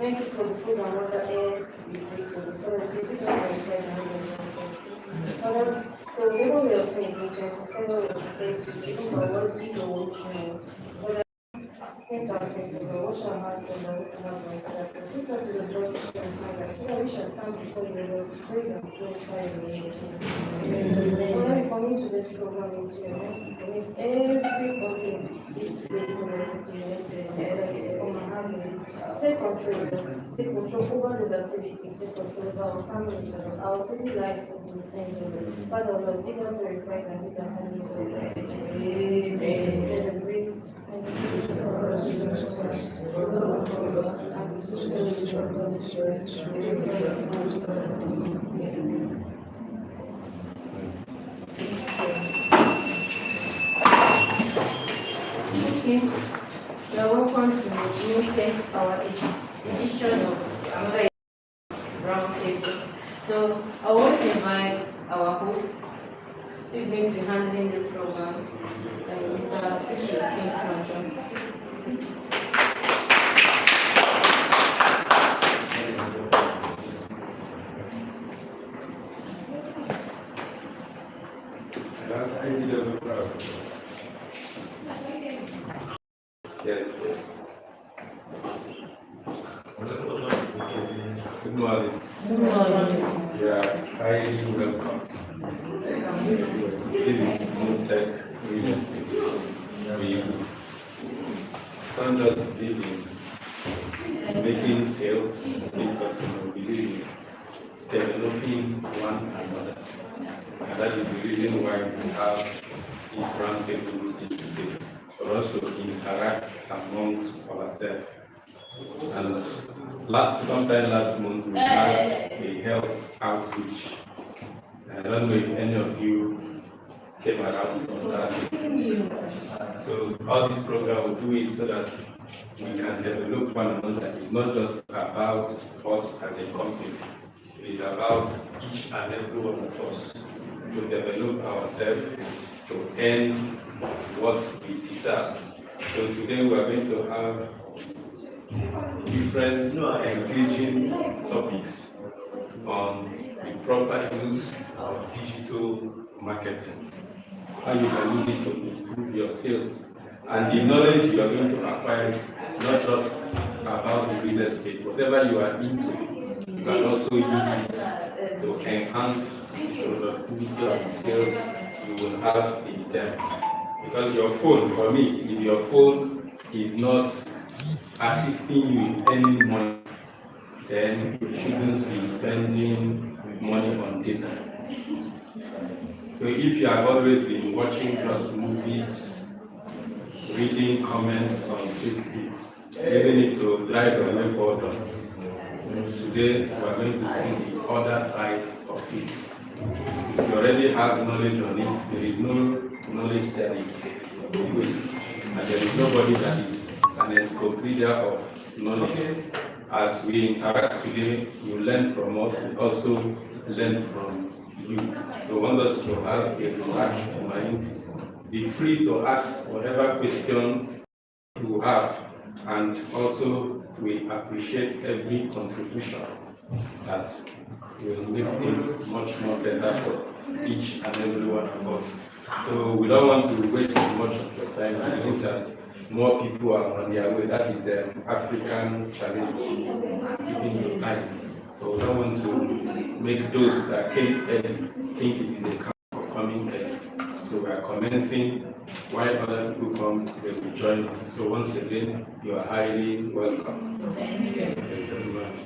Thank you for the food and water air we breathe for the forest. Thank you for the Father, so even we are saying, whatever we are saying, even for what people watching, yes, our sins, O Lord, wash our hearts, O Lord, and our minds, that assist us with the blood of Jesus Christ, so that we shall stand before you, Lord, to praise and glorify your name. Lord, we commit to this program into your hands, we commit everybody in this place, O Lord, into your hands, O Lord, that you come and have your way. Take control, Lord. Take control over this activity, take control over our families, O Lord, our daily lives, O Lord, O Lord. Father, Lord, give us the right and give us the hands, O Lord. Amen. May the grace and the peace of our Lord Jesus Christ, the love of God, and the sweet fellowship of the Holy Spirit, be with us now and forevermore. Amen. Okay, you are welcome to the new 10th hour edition of another round table. So I want to invite our hosts who is going to be handling this program, Mr. Kingston John. Yes. Good morning. Good morning. Yeah, highly welcome. This is Mutech Real Estate. We don't just believe in making sales, making customers, we believe in developing one another. And that is the reason why we have this roundtable meeting today, for us to interact amongst ourselves. And sometime last month, we had a health outreach. I don't know if any of you came around on that. So all this program will do it so that we can develop one another. It's not just about us as a company. It is about each and every one of us to develop ourselves, to earn what we deserve. So today we are going to have different engaging topics on the proper use of digital marketing, how you can use it to improve your sales, and the knowledge you are going to acquire, not just about the real estate, whatever you are into, you can also use it to enhance the productivity of the sales you will have in them. Because your phone, for me, if your phone is not assisting you in earning money, then you shouldn't be spending money on data. So if you have always been watching just movies, reading comments on Facebook, using it to drive your way forward, today we are going to see the other side of it. If you already have knowledge on it, there is no knowledge that is waste, and there is nobody that is an encyclopedia of knowledge. As we interact today, you learn from us, we also learn from you. So we want us to have a relaxed mind, be free to ask whatever question you have, and also we appreciate every contribution that will make things much more better for each and every one of us. So we don't want to waste much of your time. I know that more people are on their way. That is an African challenge, keeping your time. So we don't want to make those that came early think it is a camp for coming early. So we are commencing while other people come, they will join us. So once again, you are highly welcome. Thank you. Thank you very much.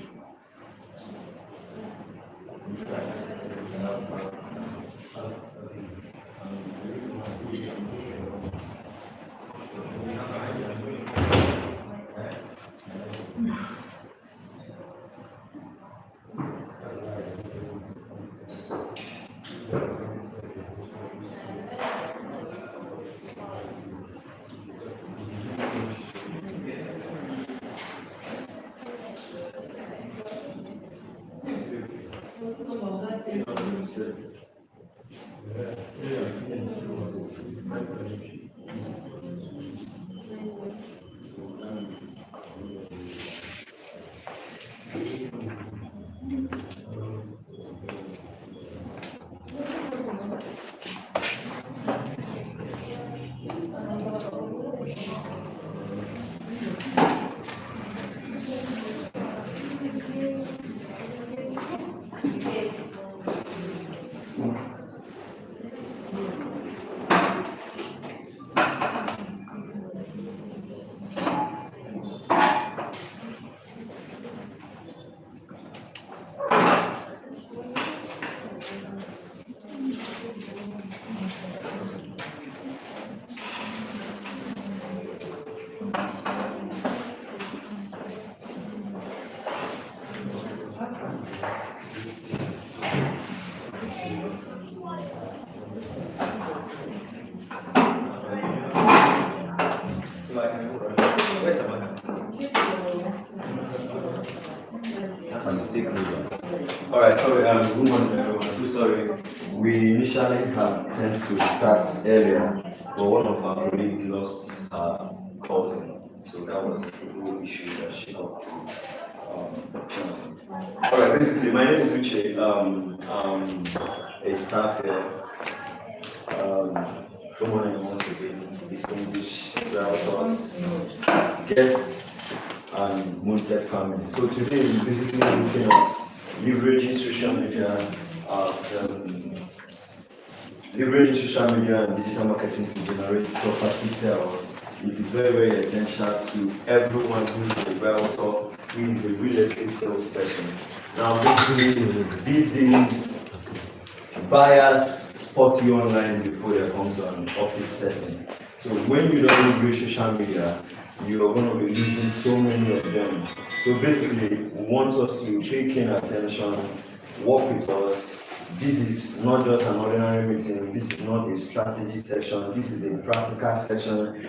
All right, sorry, good morning everyone. So sorry. We initially had tend to start earlier, but one of our colleagues lost her cousin, so that was the whole issue that she got. All right, basically, my name is Uche. A staff here. Good morning once again, distinguished relatives, guests, and Moontech family. So today we're basically looking at leveraging social media as leveraging social media and digital marketing to generate property sales. It is very, very essential to everyone who is a realtor, who is a real estate salesperson. Now, basically, these days, buyers spot you online before they come to an office setting. So when you don't leverage social media, you are going to be losing so many of them. So basically, we want us to pay keen attention, work with us. This is not just an ordinary meeting, this is not a strategy section, this is a practical section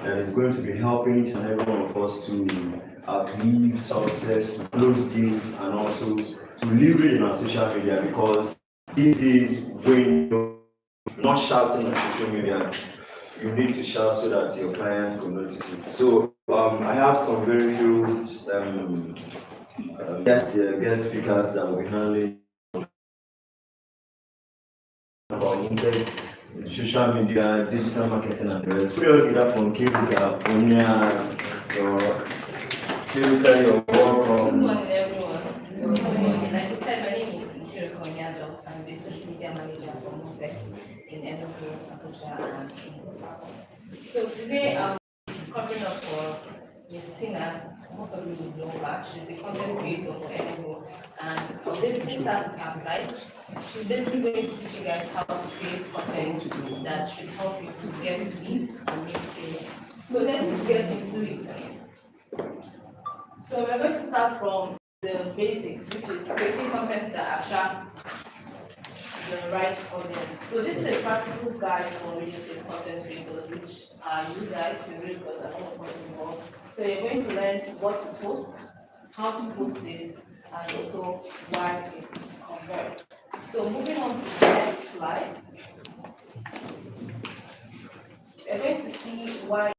that is going to be helping each and every one of us to achieve success, to close deals, and also to leverage on our social media, because this is when you're not shouting on social media, you need to shout so that your client will notice it. So I have some very few guest speakers that will be handling about Moontech, social media, digital marketing, and the rest. Put us either from Kibuka, Onya, or Kibuka, you're welcome. Good morning, everyone. Good morning. Like you said, my name is Nkiru Konyado. I'm the social media manager for Moontech in Enugu, Abuja, and so today I'm covering up for Miss Tina. Most of you will know her. She's the content creator for Enugu, and I'll basically start with her slide. She's basically going to teach you guys how to create content that should help you to get leads and make sales. So let's get into it. So we're going to start from the basics, which is creating content that attracts the right audience. So this is a practical guide for real estate content creators, which are you guys, the realtors, and all of us involved. So you're going to learn what to post, how to post it, and also why it converts. So moving on to the next slide, you're going to see why.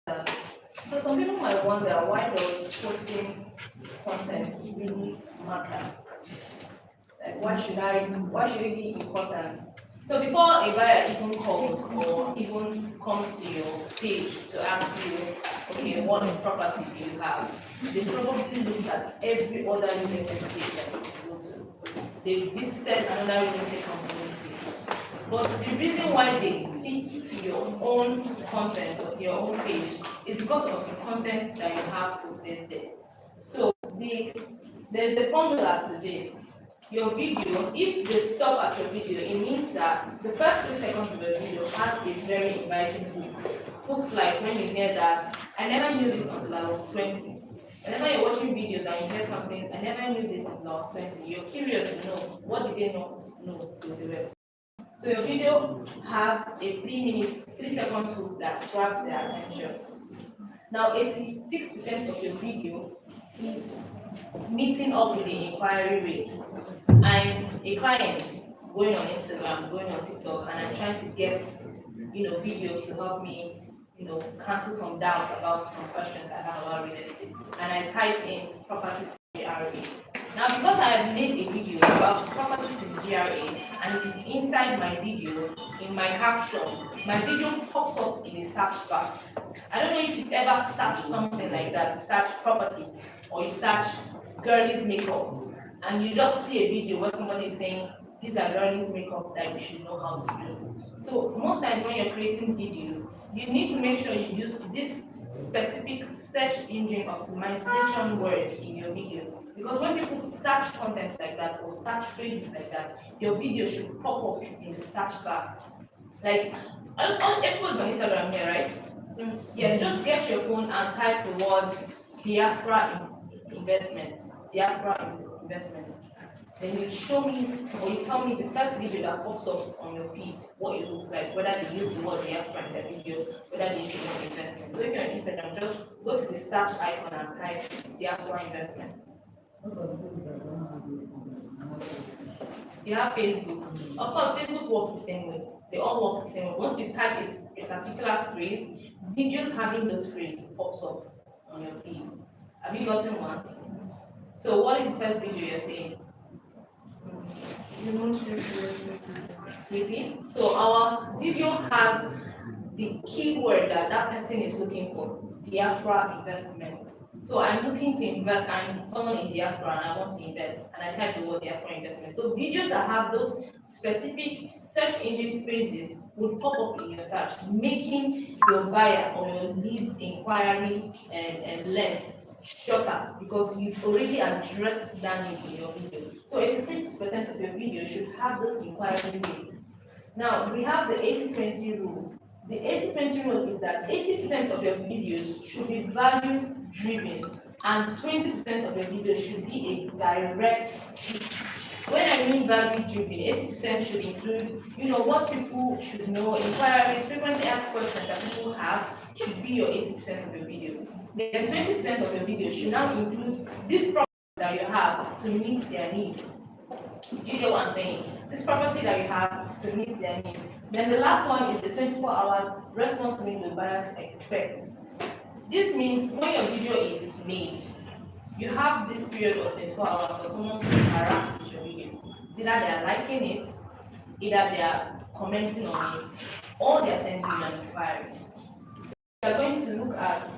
So some people might wonder, why does posting content really matter? Like why should it be important? So before a buyer even calls or even comes to your page to ask you, okay, what property do you have? They probably look at every other real estate page that you go to. They visited another real estate company's page. But the reason why they stick to your own content or to your own page is because of the content that you have posted there. So there's a formula to this. Your video, if they stop at your video, it means that the first 3 seconds of your video has a very inviting hook. Hooks like when you hear that, I never knew this until I was 20. Whenever you're watching videos and you hear something, I never knew this until I was 20, you're curious to know, what did they not know till they were. So your video have a 3 seconds hook that grabs their attention. Now 86% of your video is meeting up with the inquiry rate. And a client going on Instagram, going on TikTok, and I'm trying to get, video to help me, cancel some doubts about some questions I have about real estate. And I type in properties in GRA. Now, because I have made a video about properties in GRA and it is inside my video, in my caption, my video pops up in a search bar. I don't know if you've ever searched something like that, to search property, or you search girlies makeup, and you just see a video where somebody is saying, these are girlies makeup that you should know how to do. So most times when you're creating videos, you need to make sure you use this specific search engine optimization word in your video. Because when people search content like that or search phrases like that, your video should pop up in the search bar. Like, everyone's on Instagram here, right? Yes, just get your phone and type the word diaspora investment. Then you show me, or you tell me the first video that pops up on your feed, what it looks like, whether they use the word diaspora in their video, whether they use the word investment. So if you're on Instagram, just go to the search icon and type diaspora investment. You have Facebook. Of course, Facebook works the same way. They all work the same way. Once you type a particular phrase, videos having those phrases pops up on your feed. Have you gotten one? So what is the first video you're saying? You see? So our video has the keyword that person is looking for, diaspora investment. So I'm looking to invest, I'm someone in diaspora and I want to invest, and I type the word diaspora investment. So videos that have those specific search engine phrases will pop up in your search, making your buyer or your leads inquiry and length shorter, because you've already addressed that need in your video. So 86% of your video should have those inquiry leads. Now we have the 80-20 rule. The 80-20 rule is that 80% of your videos should be value driven and 20% of your videos should be a direct hit. When I mean value driven, 80% should include, what people should know, inquiries, frequently asked questions that people have should be your 80% of your video. Then 20% of your video should now include these properties that you have to meet their need. Do you get what I'm saying? This property that you have to meet their need. Then the last one is the 24 hours response window buyers expect. This means when your video is made, you have this period of 24 hours for someone to interact with your video. It's either they are liking it, either they are commenting on it, or they are sending you an inquiry. We are going to look at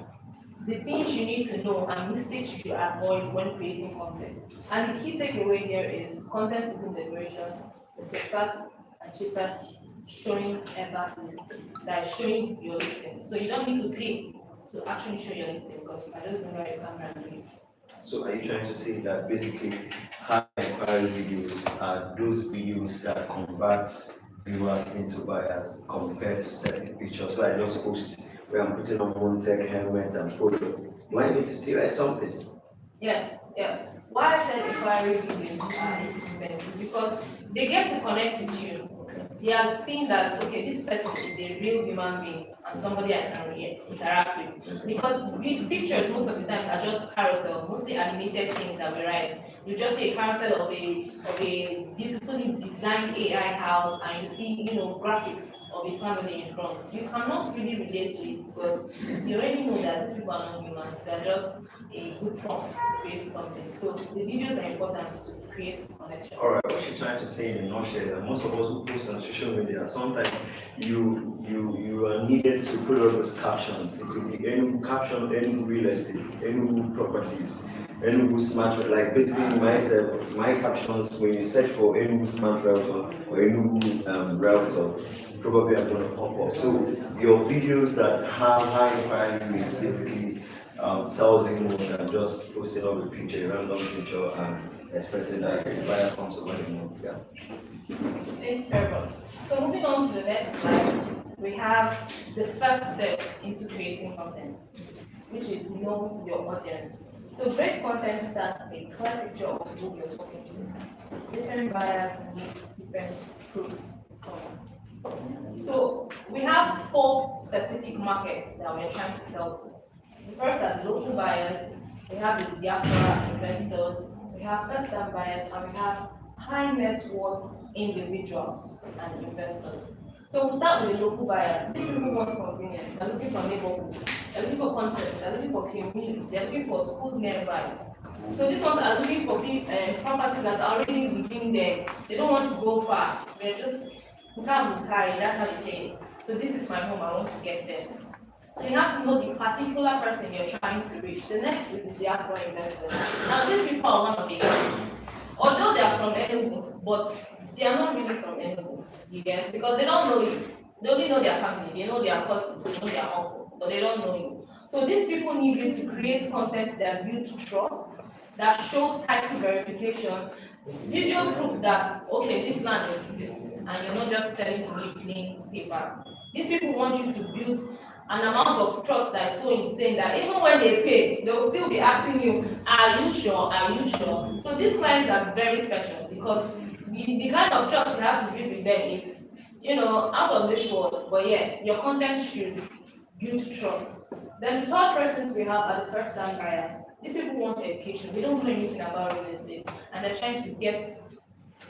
the things you need to know and mistakes you should avoid when creating content. And the key takeaway here is content within the duration is the first and cheapest showing ever listing. That is showing your listing. So you don't need to pay to actually show your listing, because I don't know where your camera and do it. So are you trying to say that basically high inquiry videos are those videos that convert viewers into buyers compared to static pictures? So I just post where I'm putting on one tech helmet and photo. Do I need to still write something? Yes. Why I said inquiry videos are 80% is because they get to connect with you. They have seen that, okay, this person is a real human being and somebody I can interact with. Because pictures most of the time are just carousel, mostly animated things that we write. You just see a carousel of a beautifully designed AI house, and you see, graphics of a family in front. You cannot really relate to it because you already know that these people are not humans. They're just a good prompt to create something. So the videos are important to create connection. All right, what you're trying to say in a nutshell is that most of us who post on social media, sometimes you are needed to put all those captions. It could be any caption, any real estate, any properties, any smart, like basically myself, my captions, when you search for any smart router or any router, probably are going to pop up. So your videos that have high inquiry basically sells you more than just posting up a picture, a random picture, and expecting that the buyer comes over the month. Yeah. Thank you very much. So moving on to the next slide, we have the first step into creating content, which is know your audience. So great content starts with a clear picture of who you're talking to. Different buyers need different proof points. So we have 4 specific markets that we're trying to sell to. The first are local buyers, we have the diaspora investors, we have first-time buyers, and we have high net worth individuals and investors. So we'll start with the local buyers. These people want convenience. They're looking for neighborhood. They're looking for content. They're looking for communities. They're looking for schools nearby. So these ones are looking for properties that are already within them. They don't want to go far. They're just carry. That's how you say it. So this is my home. I want to get there. So you have to know the particular person you're trying to reach. The next is the diaspora investors. Now these people are one of the although they are from Enugu, but they are not really from Enugu. You get, because they don't know you. They only know their family. They know their cousins. They know their uncle, but they don't know you. So these people need you to create content that builds trust, that shows title verification, video proof that okay, this land exists, and you're not just selling to me plain paper. These people want you to build an amount of trust that is so insane that even when they pay, they will still be asking you, are you sure? Are you sure? So these clients are very special because the kind of trust you have to build with them is, out of this world. But yeah, your content should build trust. Then the third persons we have are the first-time buyers. These people want education. They don't know anything about real estate, and they're trying to get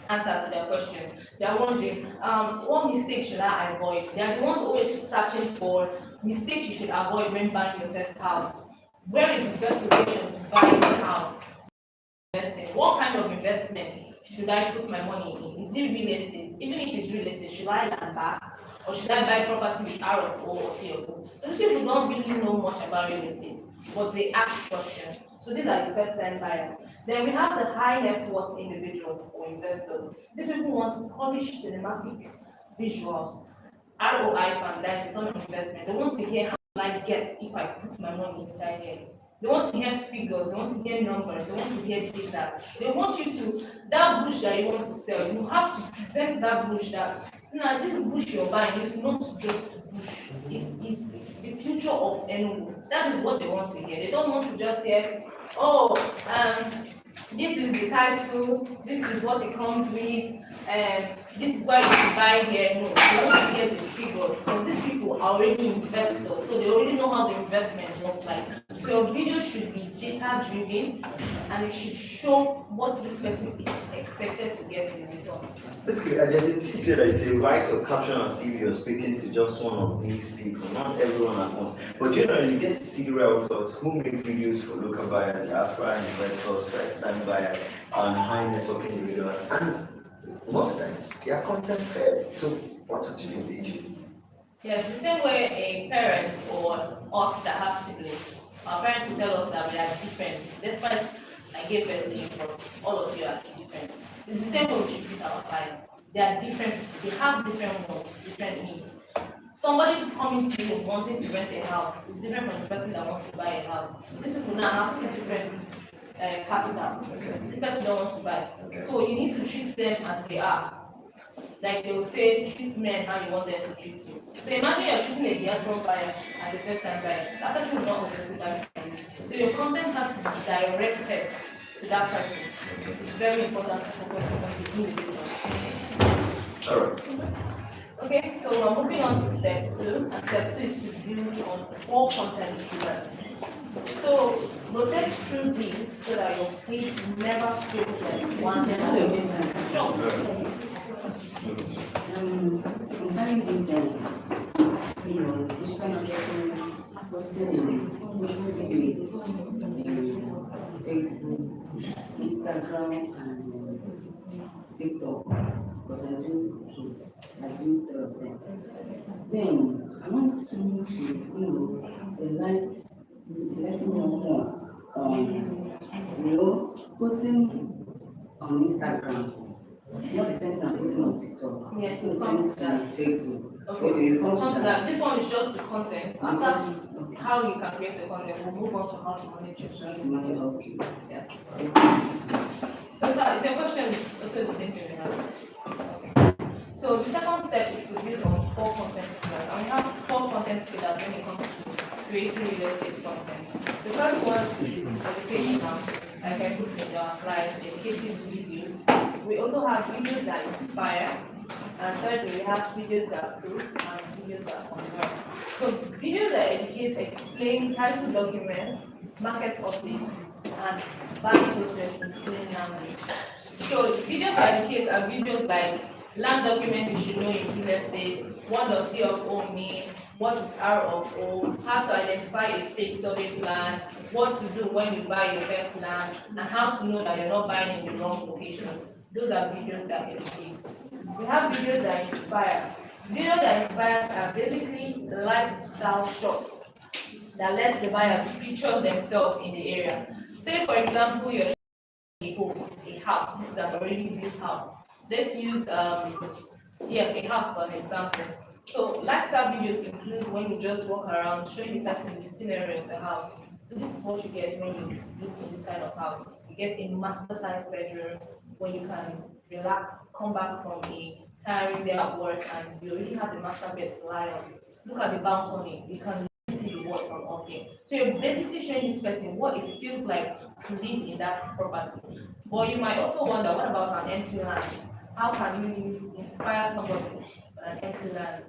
answers to their question. They are wondering, what mistake should I avoid? They are the ones always searching for mistakes you should avoid when buying your first house. Where is the best location to buy a house? Investing. What kind of investment should I put my money in? Is it real estate? Even if it's real estate, should I land back? Or should I buy property with RFO or CFO? So these people don't really know much about real estate, but they ask questions. So these are the first-time buyers. Then we have the high net worth individuals or investors. These people want to polish cinematic visuals, ROI fund, that is return on investment. They want to hear how I get if I put my money inside here. They want to hear figures, they want to hear numbers, they want to hear data. They want you to, that bush that you want to sell, you have to present that bush that, now this bush you're buying is not just bush, it's the future of Enugu. That is what they want to hear. They don't want to just hear, this is the title, this is what it comes with, this is why you should buy here. No, they want to get the figures. Because these people are already investors, so they already know how the investment looks like. So your video should be data driven and it should show what this person is expected to get in return. Basically, there's a tip here that you say write a caption and see if you're speaking to just one of these people, not everyone at once. But generally, you get to see realtors who make videos for local buyers, diaspora investors, first-time buyers, and high net worth individuals. And most times, they are content fair. So, what's actually the issue? Yes, the same way a parent or us that have siblings, our parents will tell us that we are different. Despite I gave birth to you, but all of you are different. It's the same way we should treat our clients. They are different, they have different wants, different needs. Somebody coming to you wanting to rent a house is different from the person that wants to buy a house. These people now have two different capital. This person don't want to buy. So you need to treat them as they are. Like they will say, treat men how you want them to treat you. So imagine you're treating a diaspora buyer as a first-time buyer. That person will not obviously buy from you. So your content has to be directed to that person. It's very important to focus on the individual. All right. Okay, so we're moving on to step 2. And step 2 is to build on 4 content pillars. So rotate through these so that your page never feels like one. Sure. Concerning this, digital marketing, posting videos, Facebook, Instagram, and TikTok, because I do 3 of them. Then I want to letting me know more on, posting on Instagram. Not the same thing posting on TikTok. Yes, the it same comes to thing that. on Facebook. Okay, it comes to that. This one is just the content. After how you can create a content, we'll move on to how to manage your strategy. Okay. Yes. So, sir, is your question also the same thing we have? Okay. So the second step is to build on 4 content pillars. And we have 4 content pillars when it comes to creating real estate content. The first one is educational, like I put in our slide, educative videos. We also have videos that inspire, and thirdly, we have videos that prove and videos that convert. So videos that educate, explain title documents, market updates, and buying process in plain language. So videos to educate are videos like land documents you should know in real estate, what does C of O mean, what is R of O, how to identify a fake survey plan, what to do when you buy your first land, and how to know that you're not buying in the wrong location. Those are videos that educate. We have videos that inspire. Videos that inspire are basically lifestyle shots that let the buyer picture themselves in the area. Say for example, you're a home, a house. This is an already built house. Let's use yes, a house for an example. So lifestyle videos include when you just walk around showing the person the scenery of the house. So this is what you get when you look in this kind of house. You get a master size bedroom where you can relax, come back from a tiring day at work, and you already have the master bed to lie on. Look at the balcony. You can see the world from up here. So you're basically showing this person what it feels like to live in that property. But you might also wonder, what about an empty land? How can you inspire somebody for an empty land?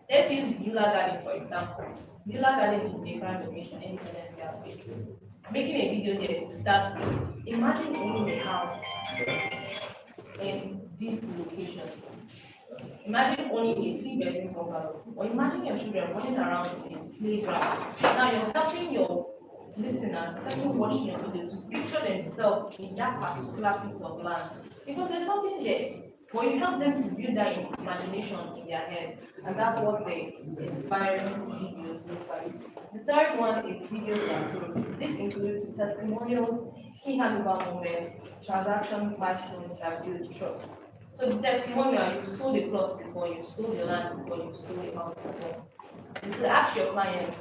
Let's use Beulah Garden for example. Beulah Garden is a prime location, Independence Gateway. Making a video there starts with, imagine owning a house in this location. Imagine owning a 3-bedroom bungalow, or imagine your children running around in this playground. Now you're helping your listeners, the person watching your video, to picture themselves in that particular piece of land. Because there's something there, but you help them to build that imagination in their head, and that's what the inspiring videos look like. The third one is videos that prove. This includes testimonials, key handover moments, transaction milestones that build trust. So the testimonial, you sold the plot before, you sold the land before, you sold the house before. You could ask your clients,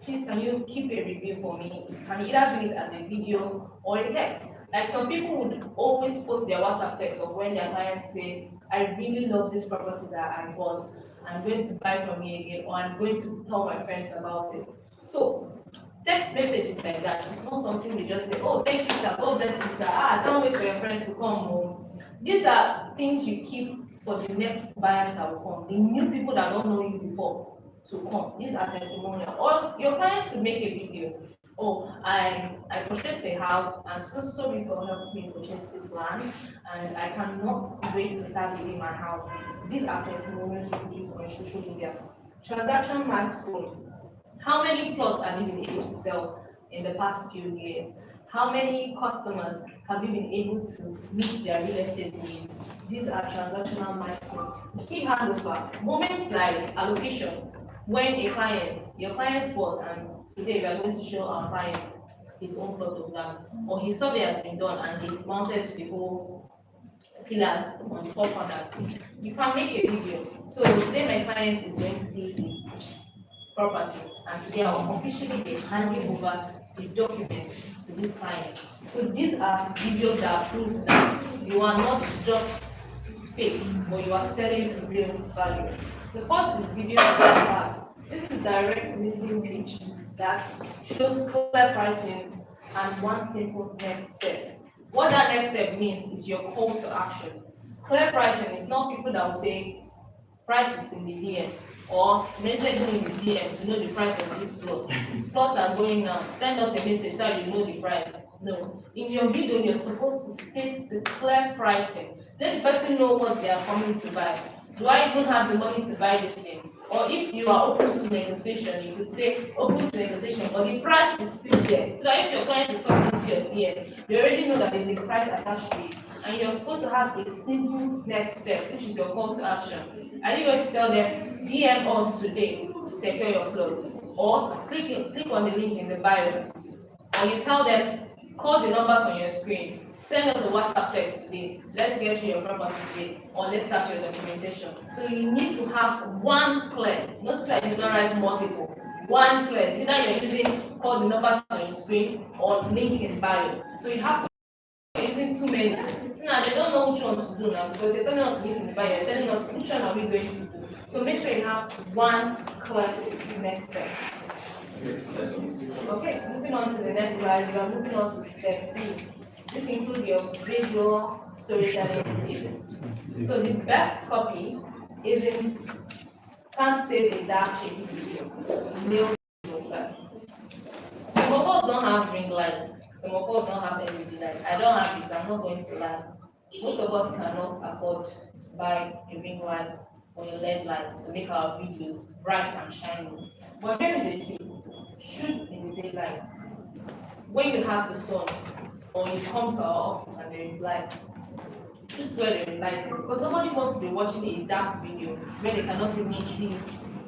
please can you keep a review for me? You can either do it as a video or a text. Like some people would always post their WhatsApp text of when their clients say, I really love this property that I bought. I'm going to buy from you again, or I'm going to tell my friends about it. So text messages like that, it's not something you just say, oh, thank you, sir, God bless you, sir. I can't wait for your friends to come home. These are things you keep for the next buyers that will come, the new people that don't know you before to come. These are testimonial. Or your clients could make a video. Oh, I purchased a house, and so people helped me purchase this land, and I cannot wait to start living in my house. These are testimonials you could use on social media. Transaction milestone. How many plots have you been able to sell in the past few years? How many customers have you been able to meet their real estate needs? These are transactional milestones. Key handover. Moments like allocation. When a client, your client bought, and today we are going to show our client his own plot of land, or his survey has been done and he mounted the whole pillars on top corners. You can make a video. So today my client is going to see his property, and today I will officially be handing over the documents to this client. So these are videos that prove that you are not just fake, but you are selling real value. The fourth is video part. This is direct listing page that shows clear pricing and one simple next step. What that next step means is your call to action. Clear pricing is not people that will say price is in the DM, or message me in the DM to know the price of this plot. Plots are going down. Send us a message so you know the price. No. In your video, you're supposed to state the clear pricing. Let the person know what they are coming to buy. Do I even have the money to buy this thing? Or if you are open to negotiation, you could say open to negotiation, but the price is still there. So that if your client is coming to your DM, you already know that there's a price attached to it. And you're supposed to have a simple next step, which is your call to action. Are you going to tell them, DM us today to secure your plot? Or click on the link in the bio. Or you tell them, call the numbers on your screen. Send us a WhatsApp text today. Let's get you your property today, or let's start your documentation. So you need to have one clear. Notice that you don't write multiple. One clear. It's either you're using call the numbers on your screen or link in bio. So you have to using too many. Now they don't know which one to do now because they're telling us to link in the bio. They're telling us which one are we going to do. So make sure you have one clear next step. Okay, moving on to the next slide, we are moving on to step 3. This includes your visual storytelling tips. So the best copy can't save a dark shady video. Nail video first. Some of us don't have ring lights. Some of us don't have LED lights. I don't have it, I'm not going to lie. Most of us cannot afford to buy a ring light or a LED light to make our videos bright and shiny. But here is a tip: shoot in the daylight. When you have the sun or you come to our office and there is light, shoot where there is light, because nobody wants to be watching a dark video where they cannot even see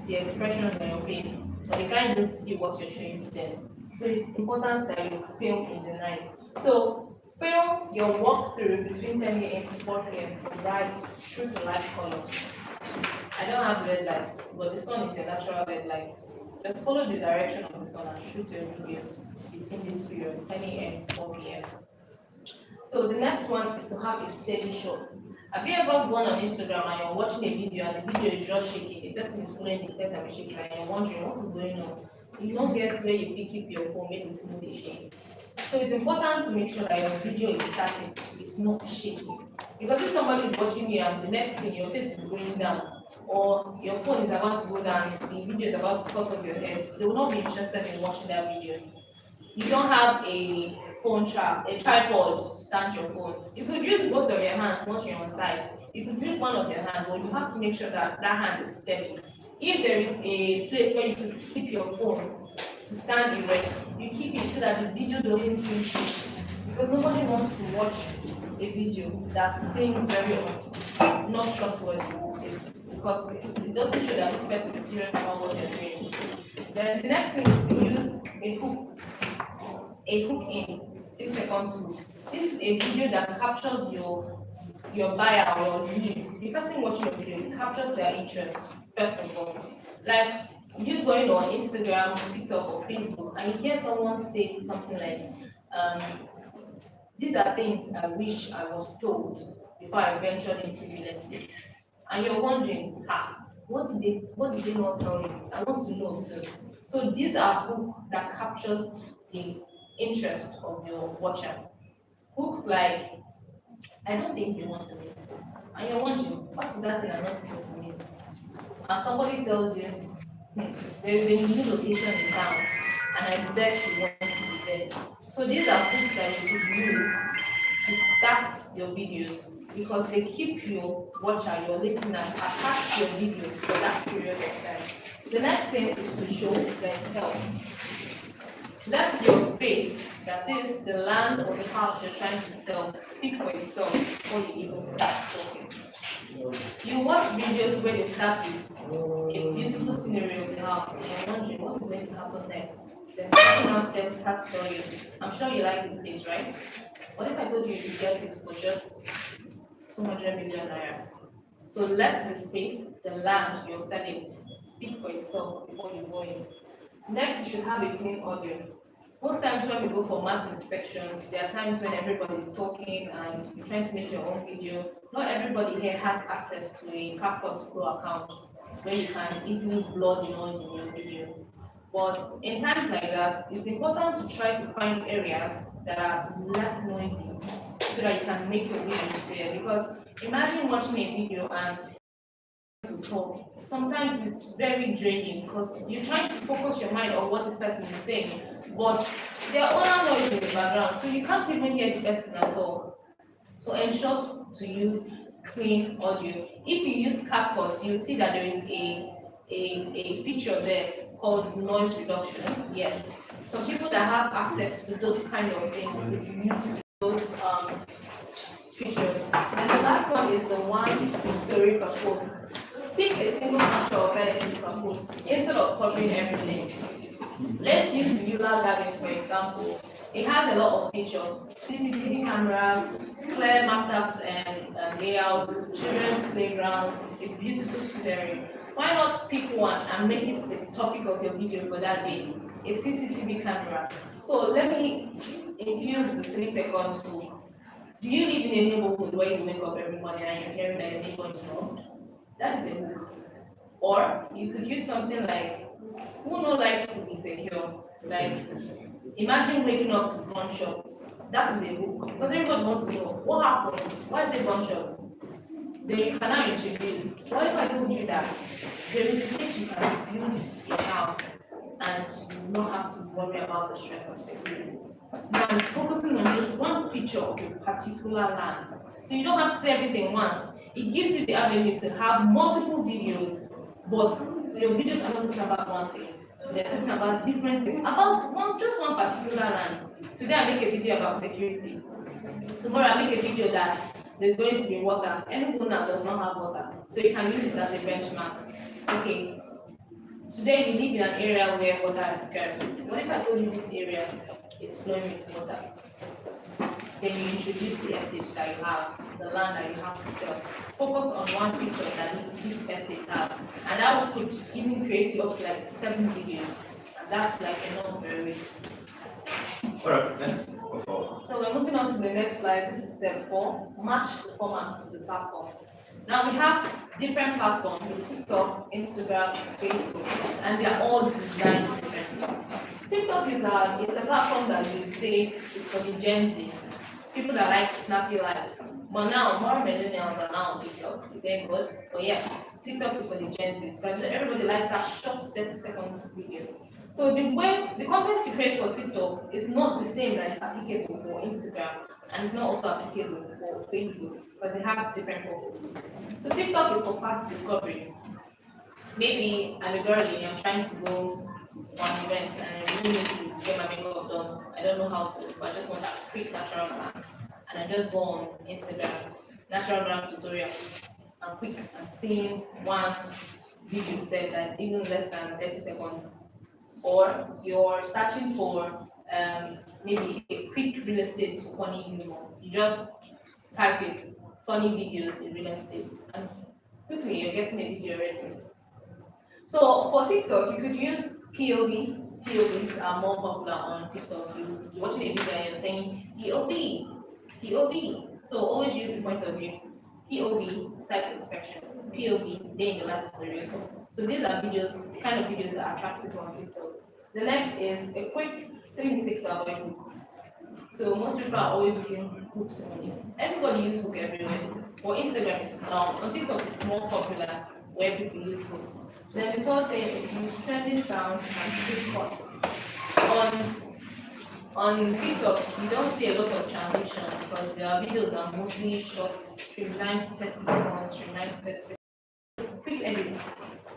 the expressions on your face, or they can't even see what you're showing to them. So it's important that you film in the night. So film your walkthrough between 10 a.m. to 4 p.m. from bright through to light color. I don't have red lights, but the sun is a natural red light. Just follow the direction of the sun and shoot your videos between this period, 10 a.m. to 4 p.m. So the next one is to have a steady shot. Have you ever gone on Instagram and you're watching a video and the video is just shaking, the person is pulling, the person is shaking, and you're wondering what is going on? You don't get where you pick up your phone, make it move the shake. So it's important to make sure that your video is static, it's not shaking. Because if somebody is watching you and the next thing your face is going down, or your phone is about to go down, the video is about to cut off your head, they will not be interested in watching that video. You don't have a a tripod to stand your phone. You could use both of your hands once you're on site. You could use one of your hands, but you have to make sure that that hand is steady. If there is a place where you could keep your phone to stand erect, you keep it so that the video doesn't sing. Because nobody wants to watch a video that sings very not trustworthy. Because it doesn't show that this person is serious about what they're doing. Then the next thing is to use a hook in 3 seconds hook. This is a video that captures your buyer or your needs. The person watching your video, it captures their interest, first of all. Like you going on Instagram, TikTok, or Facebook, and you hear someone say something like, these are things I wish I was told before I ventured into real estate. And you're wondering, what did they not tell you? I want to know too. So these are hooks that captures the interest of your watcher. Hooks like, I don't think you want to miss this. And you're wondering, what is that thing I'm not supposed to miss? And somebody tells you, there is a new location in town, and I bet you want to be there. So these are hooks that you could use to start your videos, because they keep your watcher, your listener attached to your video for that period of time. The next thing is to show them help. Let your space, that is the land or the house you're trying to sell, speak for itself before you even start talking. You watch videos where they start with a beautiful scenery of the house and you're wondering what is going to happen next. Then someone else then starts to tell you, I'm sure you like this place, right? What if I told you you could get it for just 200 million naira? So let the space, the land you're selling, speak for itself before you go in. Next, you should have a clean audio. Most times when we go for mass inspections, there are times when everybody is talking and you're trying to make your own video. Not everybody here has access to a CapCut Pro account where you can easily blur the noise in your video. But in times like that, it's important to try to find areas that are less noisy so that you can make your videos clear. Because imagine watching a video and to talk. Sometimes it's very draining because you're trying to focus your mind on what this person is saying, but there are other noise in the background, so you can't even hear the person at all. So ensure to use clean audio. If you use CapCut, you'll see that there is a feature there called noise reduction. Yes. Some people that have access to those kind of things would use those features. And the last one is the one story per post. Pick a single feature or benefit per post instead of covering everything. Let's use the Mueller Garden for example. It has a lot of features: CCTV cameras, clear mapped out and layout, children's playground, a beautiful scenery. Why not pick one and make it the topic of your video for that day? A CCTV camera. So let me infuse the 3 seconds hook. Do you live in a neighborhood where you wake up every morning and you're hearing that your neighbor is robbed? That is a hook. Or you could use something like, who knows like to be secure? Like, imagine waking up to gunshots. That is a hook. Because everybody wants to know what happened. Why is it gunshots? Then you can now introduce. What if I told you that there is a place you can build a house and you don't have to worry about the stress of security? Now I'm focusing on just one feature of a particular land. So you don't have to say everything once. It gives you the ability to have multiple videos, but your videos are not talking about one thing. They're talking about different things, about just one particular line. Today I make a video about security. Tomorrow I make a video that there's going to be water. Any phone now does not have water, so you can use it as a benchmark. Okay. Today we live in an area where water is scarce. What if I told you this area is flowing with water? Then you introduce the estates that you have, the land that you have to sell. Focus on one piece of that these estates have. And that could even create you up to like 7 videos. And that's like enough very Alright, next. Before. So we're moving on to the next slide. This is step 4. Match the formats to the platform. Now we have different platforms: TikTok, Instagram, Facebook, and they are all designed differently. TikTok is a platform that you say is for the Gen Zs, people that like snappy life. But now more millennials are now on TikTok. Thank God. But yes, TikTok is for the Gen Zs. But everybody likes that short 30 seconds video. So the content you create for TikTok is not the same that is applicable for Instagram, and it's not also applicable for Facebook because they have different purposes. So TikTok is for fast discovery. Maybe I'm a girly, I'm trying to go on an event and I really need to get my makeup done. I don't know how to, but I just want that quick natural plan. And I just go on Instagram, natural glam tutorial, and quick and seeing one video set that's even less than 30 seconds. Or you're searching for maybe a quick real estate funny humor. You just type it, funny videos in real estate, and quickly you're getting a video ready. So for TikTok, you could use POV. POVs are more popular on TikTok. You're watching a video and you're saying POV. So always use the point of view. POV, site inspection. POV, day in the life of the creator. So these are videos, the kind of videos that attract people on TikTok. The next is a quick 3 mistakes to avoid hook. So most people are always using hooks on this. Everybody uses hook everywhere. For Instagram, it's on TikTok, it's more popular where people use hooks. So then the third thing is use trending sounds and quick cuts. On TikTok, you don't see a lot of transition because their videos are mostly short, streamlined to 30 seconds, streamlined to 30 seconds.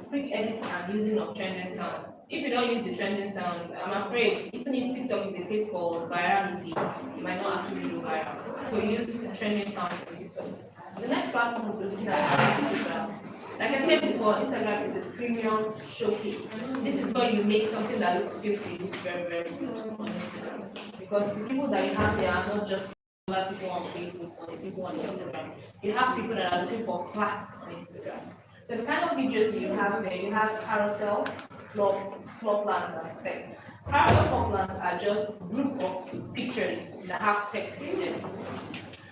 Quick edits and using of trending sound. If you don't use the trending sound, I'm afraid even if TikTok is a place for virality, you might not actually do viral. So use the trending sound on TikTok. The next platform we're looking at is Instagram. Like I said before, Instagram is a premium showcase. This is where you make something that looks filthy look very, very good on Instagram. Because the people that you have there are not just people on Facebook or the people on Instagram. You have people that are looking for class on Instagram. So the kind of videos you have there, you have carousel, floor plans, and spec. Carousel floor plans are just group of pictures that have text in them.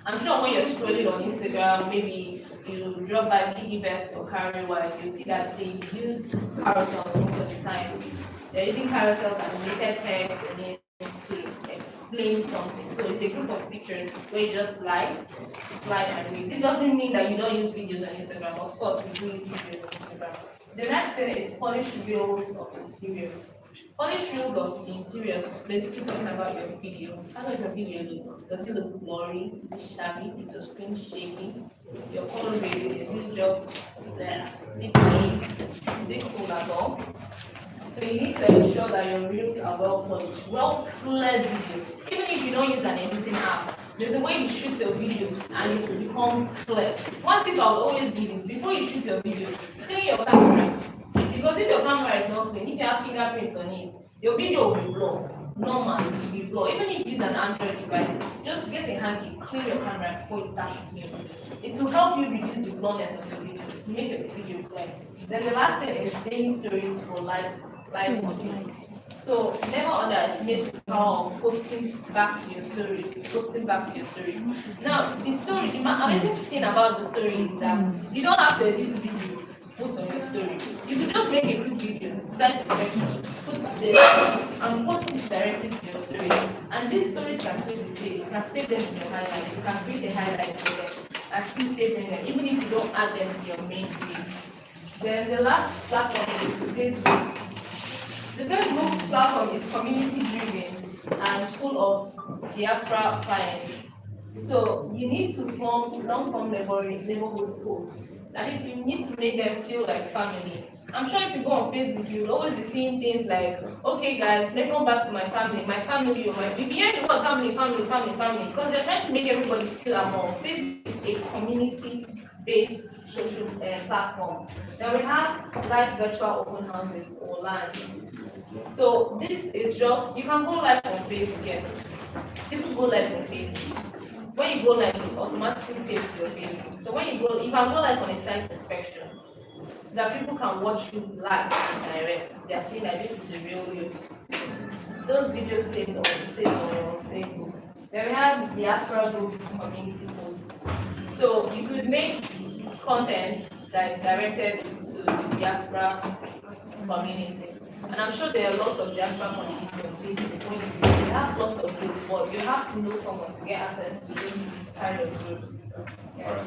I'm sure when you're scrolling on Instagram, maybe you drop by Piggyvest or CarryWise, you see that they use carousels most of the time. They're using carousels and related text to explain something. So it's a group of pictures where you just slide and read. It doesn't mean that you don't use videos on Instagram. Of course, we do use videos on Instagram. The next thing is polished reels of interior. Polished reels of the interior is basically talking about your video. How does your video look? Does it look blurry? Is it shabby? Is your screen shaky? Your color grading, is it just there? Is it clean? Is it cool at all? So you need to ensure that your reels are well polished, well clear video. Even if you don't use an editing app, there's a way you shoot your video and it becomes clear. One tip I would always give is before you shoot your video, clean your camera. Because if your camera is not clean, if you have fingerprints on it, your video will be blurred. Normal, it will be blurred. Even if you use an Android device, just get a handy, clean your camera before you start shooting your video. It will help you reduce the blurriness of your video, to make your video clear. Then the last thing is daily stories for live content. So never underestimate the power of posting back to your stories, Now, the story, the amazing thing about the story is that you don't have to edit video, post on your story. You can just make a quick video, start the section, put it there, and post it directly to your story. And these stories can still be saved. You can save them in your highlights. You can create a highlight for them and still save them, even if you don't add them to your main feed. Then the last platform is Facebook. The Facebook platform is community driven and full of diaspora clients. So you need to form long-form neighborhood posts. That is, you need to make them feel like family. I'm sure if you go on Facebook, you'll always be seeing things like, okay guys, let's go back to my family, or my, if you hear the word family, because they're trying to make everybody feel among. Facebook is a community-based social platform. Then we have live virtual open houses or LAN. So this is just, you can go live on Facebook, yes. People go live on Facebook. When you go live, it automatically saves your Facebook. So when you go, you can go live on a site inspection, so that people can watch you live and direct. They are saying that this is the real you. Those videos saved on your Facebook. Then we have the diaspora group community posts. So you could make content that is directed to the diaspora community. And I'm sure there are lots of diaspora communities on Facebook. You have lots of groups, but you have to know someone to get access to these kind of groups. Yeah.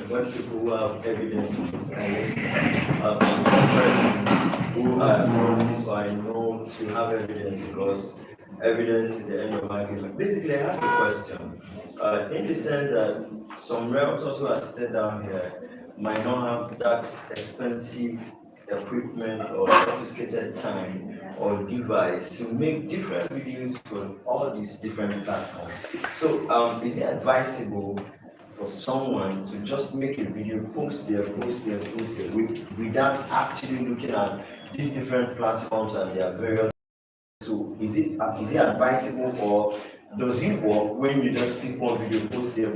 When people who have evidence in this I'm a person who noticed, or I know to have evidence because evidence is the end of argument. Basically, I have a question. In the sense that some realtors who are sitting down here might not have that expensive equipment or sophisticated time or device to make different videos for all these different platforms. So is it advisable for someone to just make a video, post there, without actually looking at these different platforms and their various? So is it advisable, or does it work when you just pick one video, post there?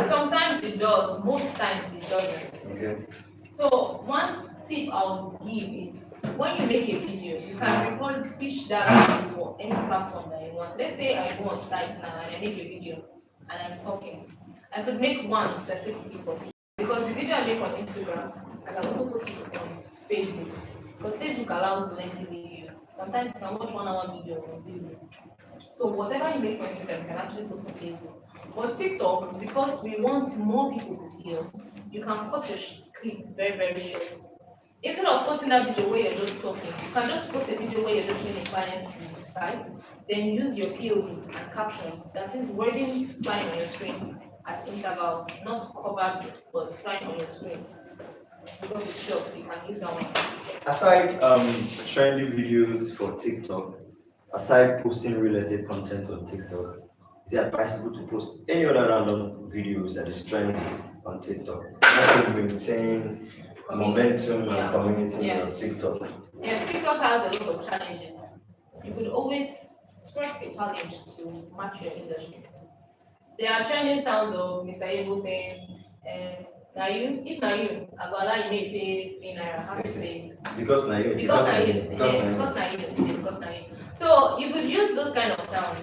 Sometimes it does, most times it doesn't. Okay. So one tip I would give is, when you make a video, you can pitch that video for any platform that you want. Let's say I go on site now and I make a video and I'm talking. I could make one specifically for me, because the video I make on Instagram, I can also post it on Facebook. Because Facebook allows lengthy videos. Sometimes you can watch 1 hour videos on Facebook. So whatever you make on Instagram, you can actually post on Facebook. But TikTok, because we want more people to see us, you can cut your clip very, very short. Instead of posting that video where you're just talking, you can just post a video where you're just showing a client the site, then use your POVs and captions, that is wordings flying on your screen at intervals, not covered, but flying on your screen. Because it's short, so you can use that one. Aside trendy videos for TikTok, aside posting real estate content on TikTok, is it advisable to post any other random videos that is trending on TikTok? How to maintain momentum and community on TikTok? Yes, TikTok has a lot of challenges. You could always scrap a challenge to match your industry. There are trending sounds of Mr. Ebo saying, now you, if now you, I go allow you may pay 3 naira. How to say it? Because now you. So you could use those kind of sounds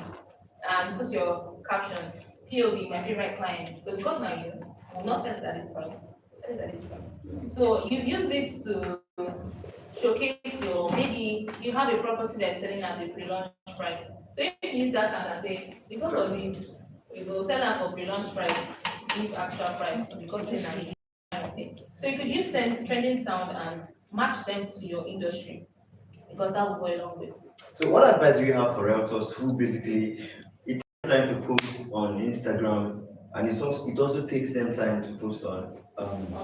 and put your caption, POV, my favorite client. So because now you will not sell it at this price, sell it at this price. So you use this to showcase your, maybe you have a property that's selling at the pre-launch price. So if you use that sound and say, because of you, we will sell that for pre-launch price, give actual price, because it's an thing. So you could use trending sound and match them to your industry, because that will go a long way. So what advice do you have for realtors who basically it takes time to post on Instagram, and it also takes them time to post on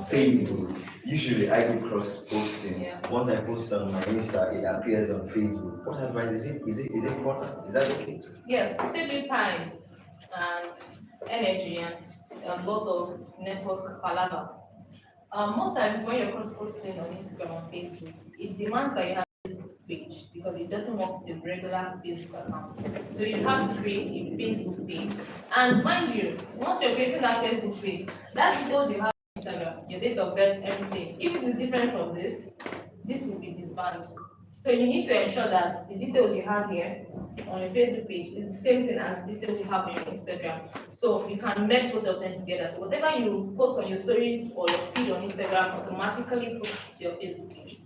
Facebook? Usually I do cross posting. Yeah. Once I post on my Insta, it appears on Facebook. What advice is it important? Is that okay? Yes, to save you time and energy and a lot of network palaver. Most times when you're cross posting on Instagram and Facebook, it demands that you have a Facebook page, because it doesn't work with a regular Facebook account. So you have to create a Facebook page. And mind you, once you're creating that Facebook page, that details you have on Instagram, your date of birth, everything. If it is different from this will be disbanded. So you need to ensure that the details you have here on your Facebook page is the same thing as the details you have on your Instagram. So you can merge both of them together. So whatever you post on your stories or your feed on Instagram automatically posts to your Facebook page.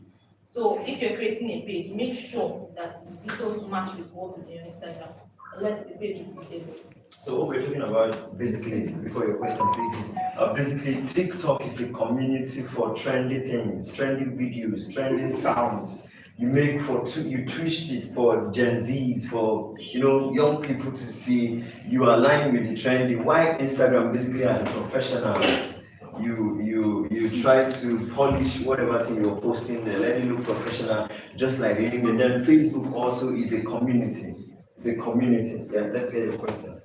So if you're creating a page, make sure that the details match with what is in your Instagram, unless the page is disabled. So what we're talking about basically is, before your question please, is basically TikTok is a community for trendy things, trendy videos, trendy sounds, you make you twist it for Gen Zs, for young people to see. You align with the trendy. Why Instagram basically are the professionals. You try to polish whatever thing you're posting there, let it look professional, just like LinkedIn. And then Facebook also is a community. It's a community. Yeah, let's get your question.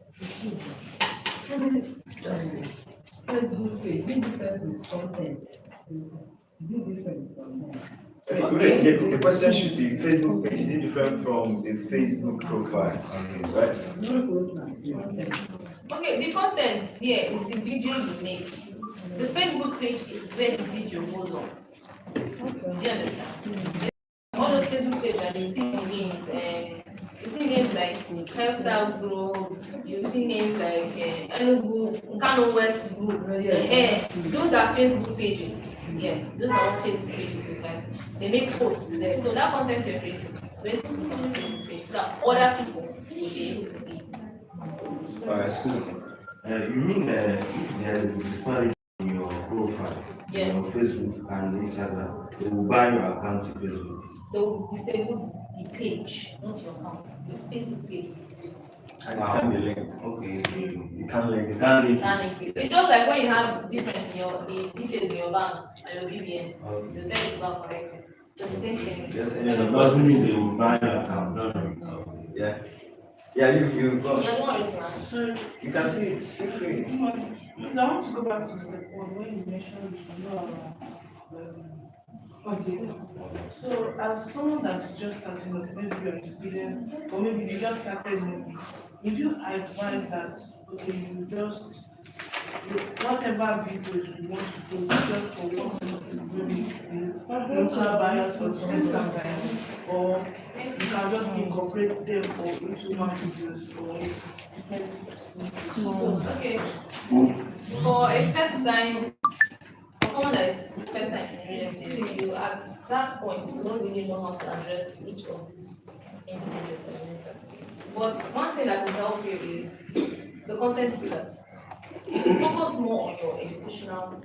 Facebook page, is it different with content? Is it different from that? The question should be Facebook page. Is it different from the Facebook profile? Right? Okay, the content here is the video you make. The Facebook page is where the video goes on. Do you understand? All those Facebook pages and you see names and you see names like Hairstyle Group, you see names like Enugu, Kano West Group. Those are Facebook pages. Yes, those are all Facebook pages with them. They make posts there. So that content you're creating, Facebook is on the Facebook page so that other people will be able to see it. Alright, so You mean if there is a disparity in your profile Yes. on Facebook and Instagram, they will ban your account to Facebook? They will disable the page, not your account. The Facebook page. and it can be linked. Okay. You can't link it. Can't link. It's just like when you have difference in the details in your bank and your BVN, Okay. the text is not corrected. So the same thing. Yes, It doesn't mean they will ban your account. No. Yeah. Yeah, you got. Yeah, no worries, man. So, You can see it. Feel free. I want to go back to step one when you mentioned audience. So, as someone that's just starting off, maybe you're a student, or maybe you just started movie, would you advise that, okay, you just, whatever videos you want to do, just for one maybe the local buyers or first time buyers, or you can just incorporate them for each one videos or different. Okay. For a first time, for someone that is first time in real estate, you at that point you don't really know how to address each of these individual elements. But one thing that can help you is the content pillars. You can focus more on your educational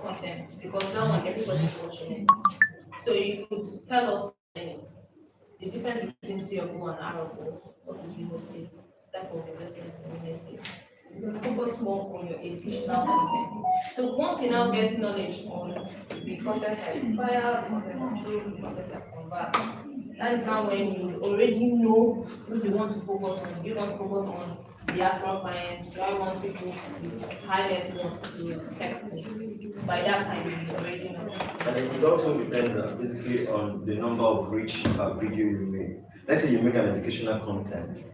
content because now like everybody's watching it. So you could tell us the difference between CFO and RFO, what is real estate, type of investment in real estate. You can focus more on your educational content. So once you now get knowledge on the content that inspire, the content that improve, the content that convert, that is now when you already know what you want to focus on. You want to focus on the aspirant clients, do I want people with high net worth to text me? By that time, you already know. And it also depends basically on the number of reach video you make. Let's say you make an educational content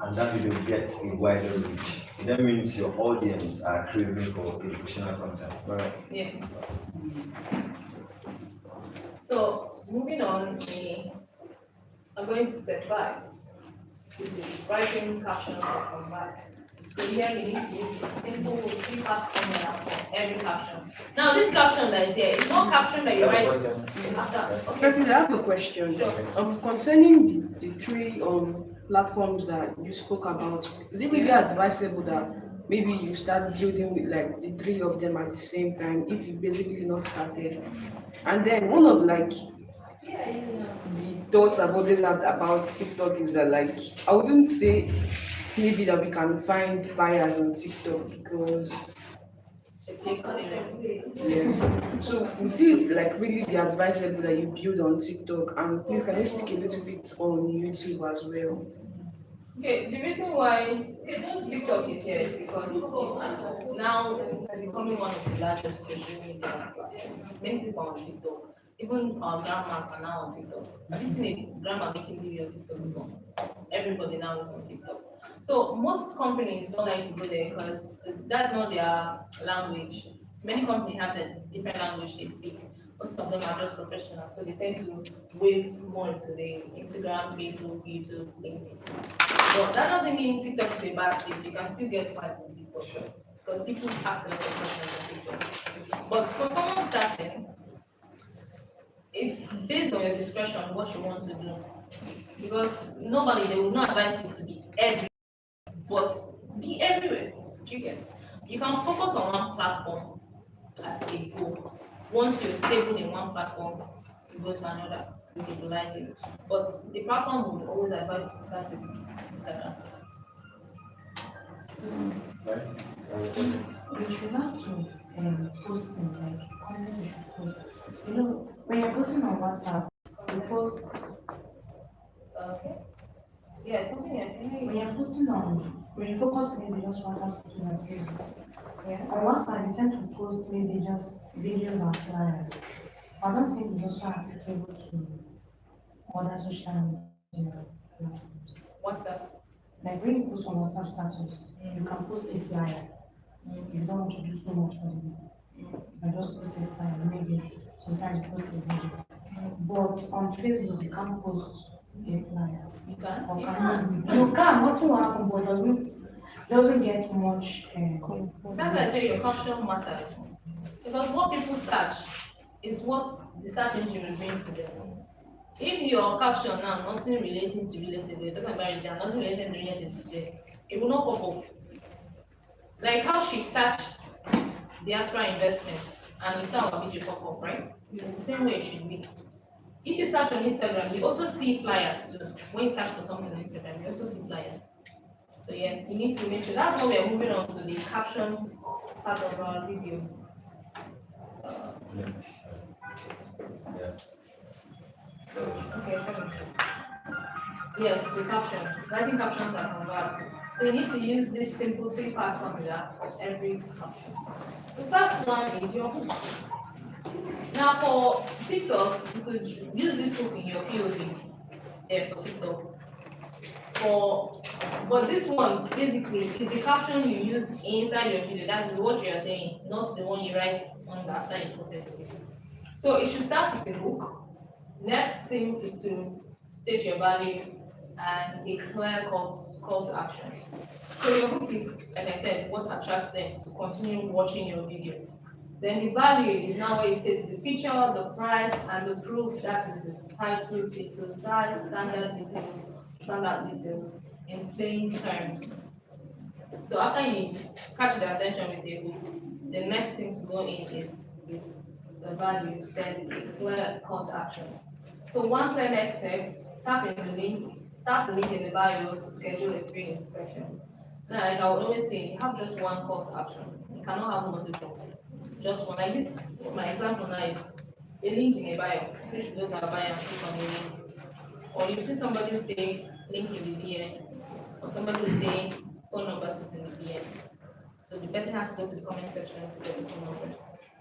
and that video gets a wider reach. That means your audience are craving for educational content. Right? Yes. So moving on, we are going to step 5. Writing captions or convert. So here you need to use a simple 3-part formula for every caption. Now this caption that is here, it's not caption that you write after. Firstly, Okay. I have a question. Sure. Concerning the 3 platforms that you spoke about, is it really advisable that maybe you start building with like the 3 of them at the same time if you basically not started? And then one of like the thoughts I've always had about TikTok is that like I wouldn't say maybe that we can find buyers on TikTok because yes. So would it like really be advisable that you build on TikTok? And please can you speak a little bit on YouTube as well? Okay, the reason why TikTok is here is because it's now becoming one of the largest social media platforms. Many people are on TikTok. Even our grandmas are now on TikTok. Have you seen a grandma making video on TikTok before? Everybody now is on TikTok. So most companies don't like to go there because that's not their language. Many companies have the different language they speak. Most of them are just professionals, so they tend to wave more into the Instagram, Facebook, YouTube, LinkedIn. But that doesn't mean TikTok is a bad place. You can still get fans on TikTok because people ask a lot of questions on TikTok. But for someone starting, it's based on your discretion what you want to do. Because normally they will not advise you to be everywhere, but be everywhere. You can focus on one platform at a go. Once you're stable in one platform, you go to another. stabilize it. But the platform would always advise you to start with Instagram. With regards to posting, like content you should post, you know, when you're posting on WhatsApp, you post, Okay. Yeah, continue. when you're posting on, when you focus maybe just WhatsApp status and Facebook, Yeah. on WhatsApp you tend to post maybe just videos and flyers. I don't think it's also applicable to other social media platforms. What's up? Like when you post on WhatsApp status, you can post a flyer. If you don't want to do so much for the day, you can just post a flyer, maybe sometimes post a video. But on Facebook, you can't post a flyer. You can? Or You can can. you can, nothing will happen, but doesn't get much. That's why I say your caption matters. Because what people search is what the search engine will bring to them. If your caption now, nothing relating to real estate, we're talking about it, there, nothing relating to real estate today, it will not pop up. Like how she searched diaspora investment and you saw a video pop up, right? It's the same way it should be. If you search on Instagram, you also see flyers too. When you search for something on Instagram, you also see flyers. So yes, you need to make sure. That's why we are moving on to the caption part of our video. Okay, so yes, the caption. Writing captions are converted. So you need to use this simple three-part formula for every caption. The first one is your hook. Now for TikTok, you could use this hook in your POV there for TikTok. But this one basically is the caption you use inside your video. That is what you are saying, not the one you write on after you post it. So it should start with the hook. Next thing is to state your value and a clear call to action. So your hook is, like I said, what attracts them to continue watching your video. Then the value is now where it states the feature, the price, and the proof, that is the title, title, size, standard details in plain terms. So after you catch the attention with the hook, the next thing to go in is the value, then a clear call to action. So one clear next step, tap the link in the bio to schedule a free inspection. Now, like I would always say, you have just one call to action. You cannot have multiple. Just one. Like this, my example now is a link in a bio. You should go to a bio and click on a link. Or you see somebody who say link in the DM, or somebody who say phone numbers is in the DM. So the person has to go to the comment section to get the phone numbers.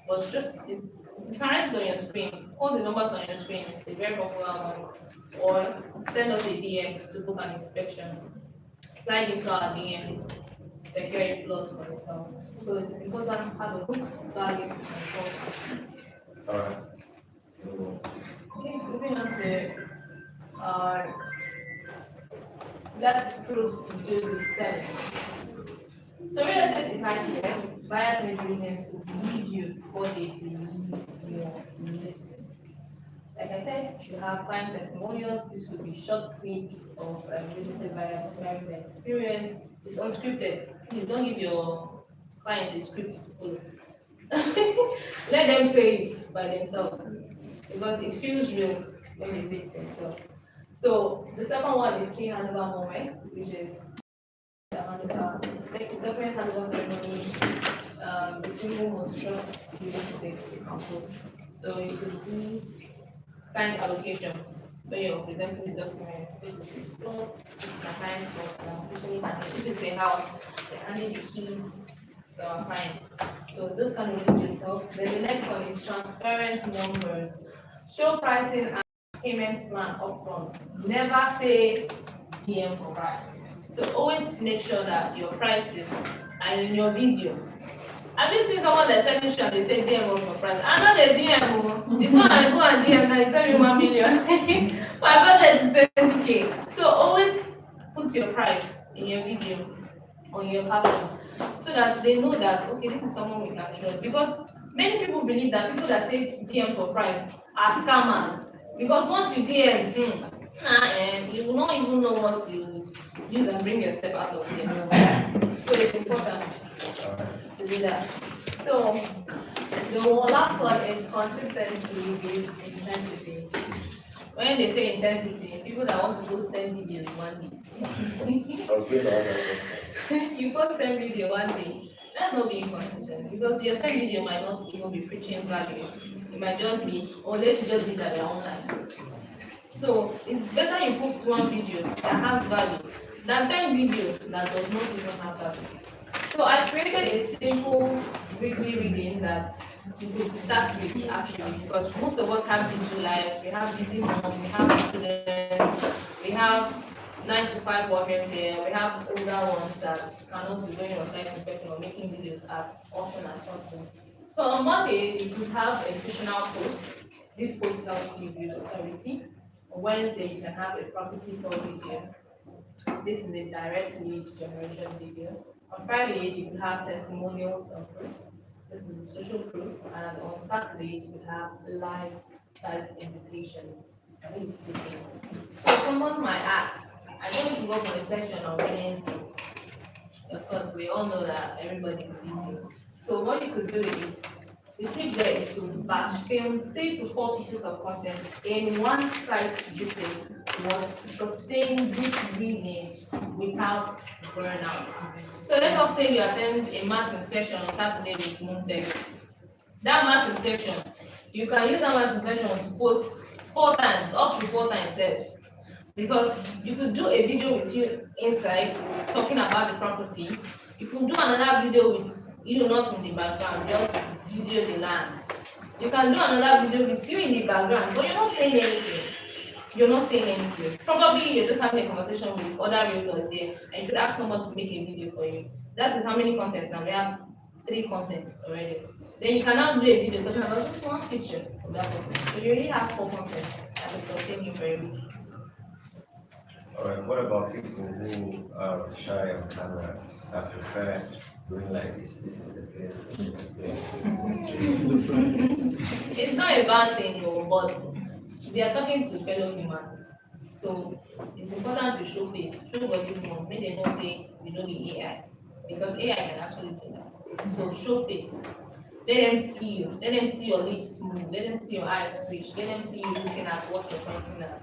But just you can write it on your screen. Hold the numbers on your screen. It's a very popular one. Or send us a DM to book an inspection. Slide into our DM. Secure a plot for yourself. So it's important to have a hook, value, and cost. Alright. Okay, moving on to let's prove to do the selling. So real estate is high ticket. Buyers need reasons to believe you before they believe your listing. Like I said, you have client testimonials. This could be short clips of real estate buyer describing their experience. It's unscripted. Please don't give your client the script to follow. Let them say it by themselves because it feels real when they say it themselves. So the second one is key handover moment, which is the handover, reference handover ceremony. The single most trust you need to take post. So you could do client allocation when you're presenting the documents. This is his plot, this is my client's plot, and I'm officially handing. If it's a house, they're handing the key, so I'm fine. So those kind of do yourself. Then the next one is transparent numbers. Show pricing and payment plan upfront. Never say DM for price. So always make sure that your price is, and in your video. Have you seen someone that's selling shit and they say DM for price? I know the DM, before I go and DM, they tell me 1 million. My budget is 30K. So always put your price in your video or your caption so that they know that, okay, this is someone we can trust. Because many people believe that people that say DM for price are scammers. Because once you DM, you will not even know what to use and bring yourself out of there. So it's important to do that. So the last one is consistency with intensity. when they say intensity, people that want to post 10 videos one day. I was going to ask that question. You post 10 video one day. That's not being consistent because your 10 video might not even be preaching value. It might just be, or let's just be that they're online. So it's better you post one video that has value than 10 videos that does not even have value. So I created a simple weekly reading that you could start with actually, because most of us have busy lives, we have busy moms, we have students, we have 9 to 5 workers here, we have older ones that cannot be doing your site inspection or making videos as often as possible. So on Monday, you could have a institutional post. This post helps you build authority. On Wednesday, you can have a property tour video. This is a direct lead generation video. On Fridays, you could have testimonials of proof. This is the social proof. And on Saturdays, you could have live site invitations. I think it's 2 things. So someone might ask, I don't need to go for a session on Wednesday. Of course, we all know that everybody is busy. So what you could do is, the tip there is to batch film 3 to 4 pieces of content in one site visit was to sustain this reading without burnout. So let us say you attend a math inspection on Saturday with Moontex. That math inspection, you can use that math inspection to post 4 times, up to 4 times there. Because you could do a video with you inside talking about the property. You could do another video with you not in the background, just video the land. You can do another video with you in the background, but you're not saying anything. You're not saying anything. Probably you're just having a conversation with other realtors there, and you could ask someone to make a video for you. That is how many contents now. We have 3 contents already. Then you can now do a video talking about just one picture of that content. So you already have 4 contents that will sustain you for a week. Alright, what about people who are shy on camera that prefer doing like this? This is the place, this is the place. It's not a bad thing, though, but we are talking to fellow humans. So it's important to show face, show what is more. When they don't say we know the AI, because AI can actually do that. So show face. Let them see you. Let them see your lips move. Let them see your eyes twitch. Let them see you looking at what you're pointing at.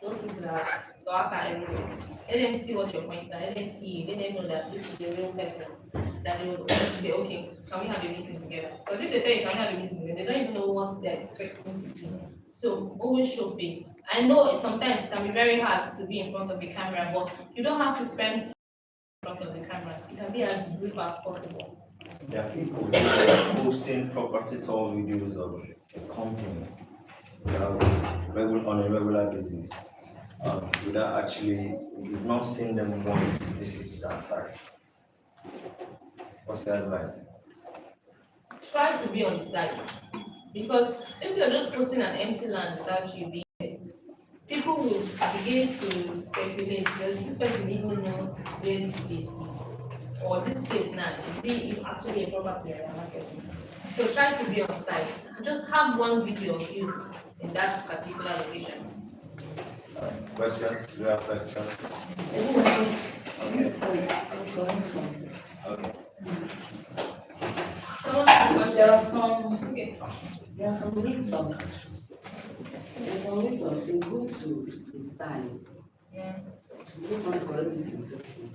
Those people that dark are everywhere. Let them see what you're pointing at. Let them see you. Let them know that this is a real person. That they will say, okay, can we have a meeting together? Because if they tell you can we have a meeting together, they don't even know what they're expecting to see. So always show face. I know sometimes it can be very hard to be in front of the camera, but you don't have to spend in front of the camera. It can be as brief as possible. There are people who are posting property tour videos of a company on a regular basis. Without actually, you've not seen them once visit that site. What's the advice? Try to be on the site. Because if you're just posting an empty land without you being there, people will begin to speculate, does this person even know where this place is? Or this place now, is it actually a property or a market? So try to be on site. Just have one video of you in that particular location. Questions? Do you have questions? Okay. Someone has a question? There are some, Okay. there are some realtors. There's some realtors, they go to the sites. Yeah. You just want to correct this information.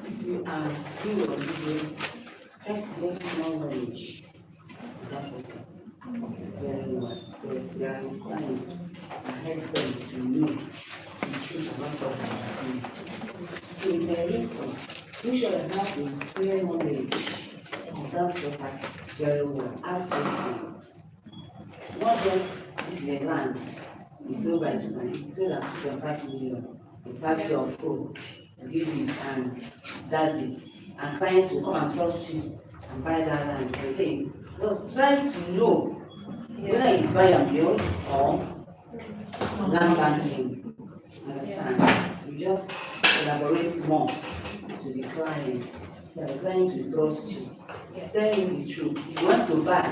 If you are doing your video, try to get more knowledge about it. Very well. Because there are some clients that help them to know the truth about what they are doing. So if they're realtor, make sure you have a clear knowledge of that property very well. Ask questions. Not just this is a land, it's sold by 2 million, it's sold at 2.5 million. It has your phone, give this and that's it. And clients will come and trust you and buy that land. They say, just try to know whether it's buy and build or land banking. Understand? You just elaborate more to the clients. That the clients will trust you. Tell him the truth. If he wants to buy,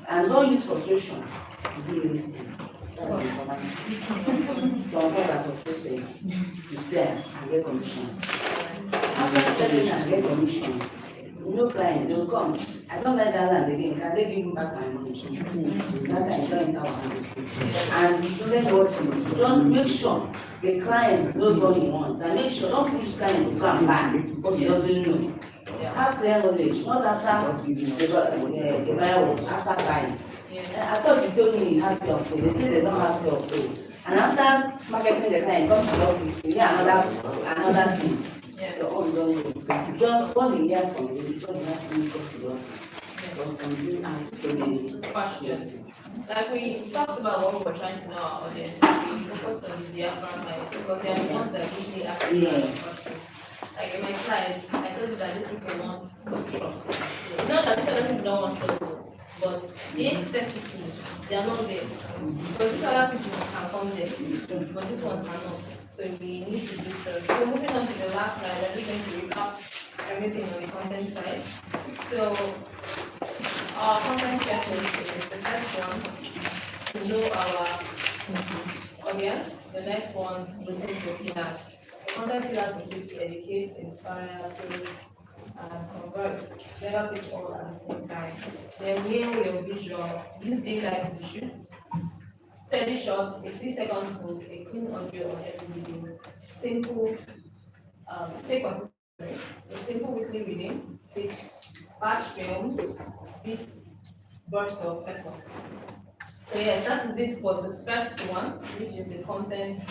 and don't use frustration to do real estate. That is common. Some of us are frustrated to sell and get commission. After selling and get commission, no client, they will come. I don't like that land again, can they give me back my money? That I don't our hand. And you get what you do, just make sure the client knows what he wants, and make sure, don't push client to go and buy what he doesn't know. Have clear knowledge, not after the buyer will after buying. I thought you told me he has self-pay, they say they don't have self-pay. And after marketing the client, come to the office, you hear another thing. Your own don't know. Just what you hear from you is what you have to do to the office. Because something has so many Questions. Like we talked about what we were trying to know our audience, we focused on the diaspora clients because they are the ones that usually ask questions. Like in my slide, I told you that these people want trust. It's not that these other people don't want trust, but being specific, they are not there. Because these other people can come there, but these ones cannot. So we need to do trust. So moving on to the last slide, I'm just going to recap everything on the content side. So our content checklist is the first one to know our audience. The next one we think to pillars. The content pillars include to educate, inspire, prove, and convert. Never pitch all at the same time. Then nail your visuals. Use daylight to shoot. Steady shots, a 3-second hook, a clean audio on every video. Simple, stay consistent. A simple weekly reading. Batch film, big burst of effort. So yes, that is it for the first one, which is the content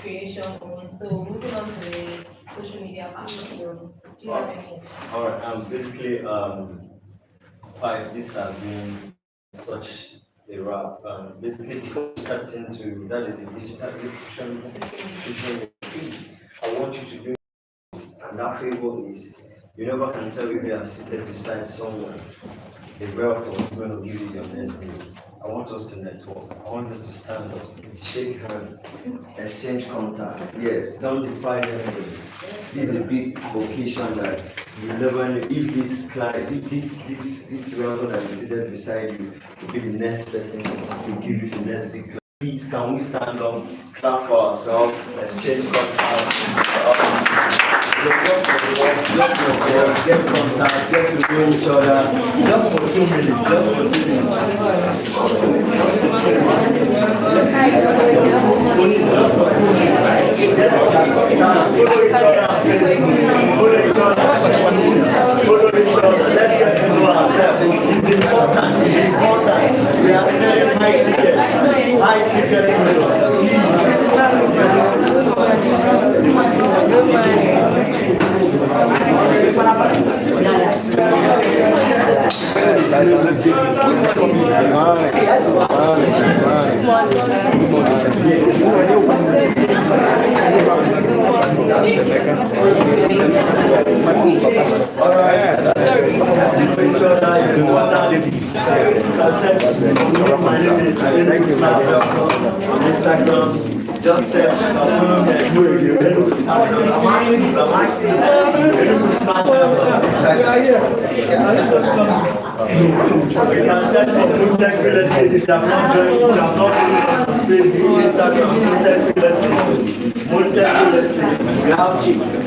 creation one. So moving on to the social media part. Do you have any? All right. Basically, this has been such a wrap. Basically, before we start into that is the digital education. I want you to do, and that favor is you never can tell if you are seated beside someone. The wealth is going to give you your message. I want us to network. I want us to stand up, shake hands, exchange contact. Yes, don't despise anybody. This is a big occasion that you never know if this client, if this welcome that is seated beside you will be the next person to give you the next big client. Please, can we stand up, clap for ourselves, exchange contact. Just get contact, get to know each other, just for 2 minutes, just for 2 minutes. Let's get to know ourselves. It's important, it's important. We are selling high ticket just search you can search for Multech Real Estate if you have not joined, if you have not Facebook, Instagram, Multech Real Estate. Multech Real Estate. We have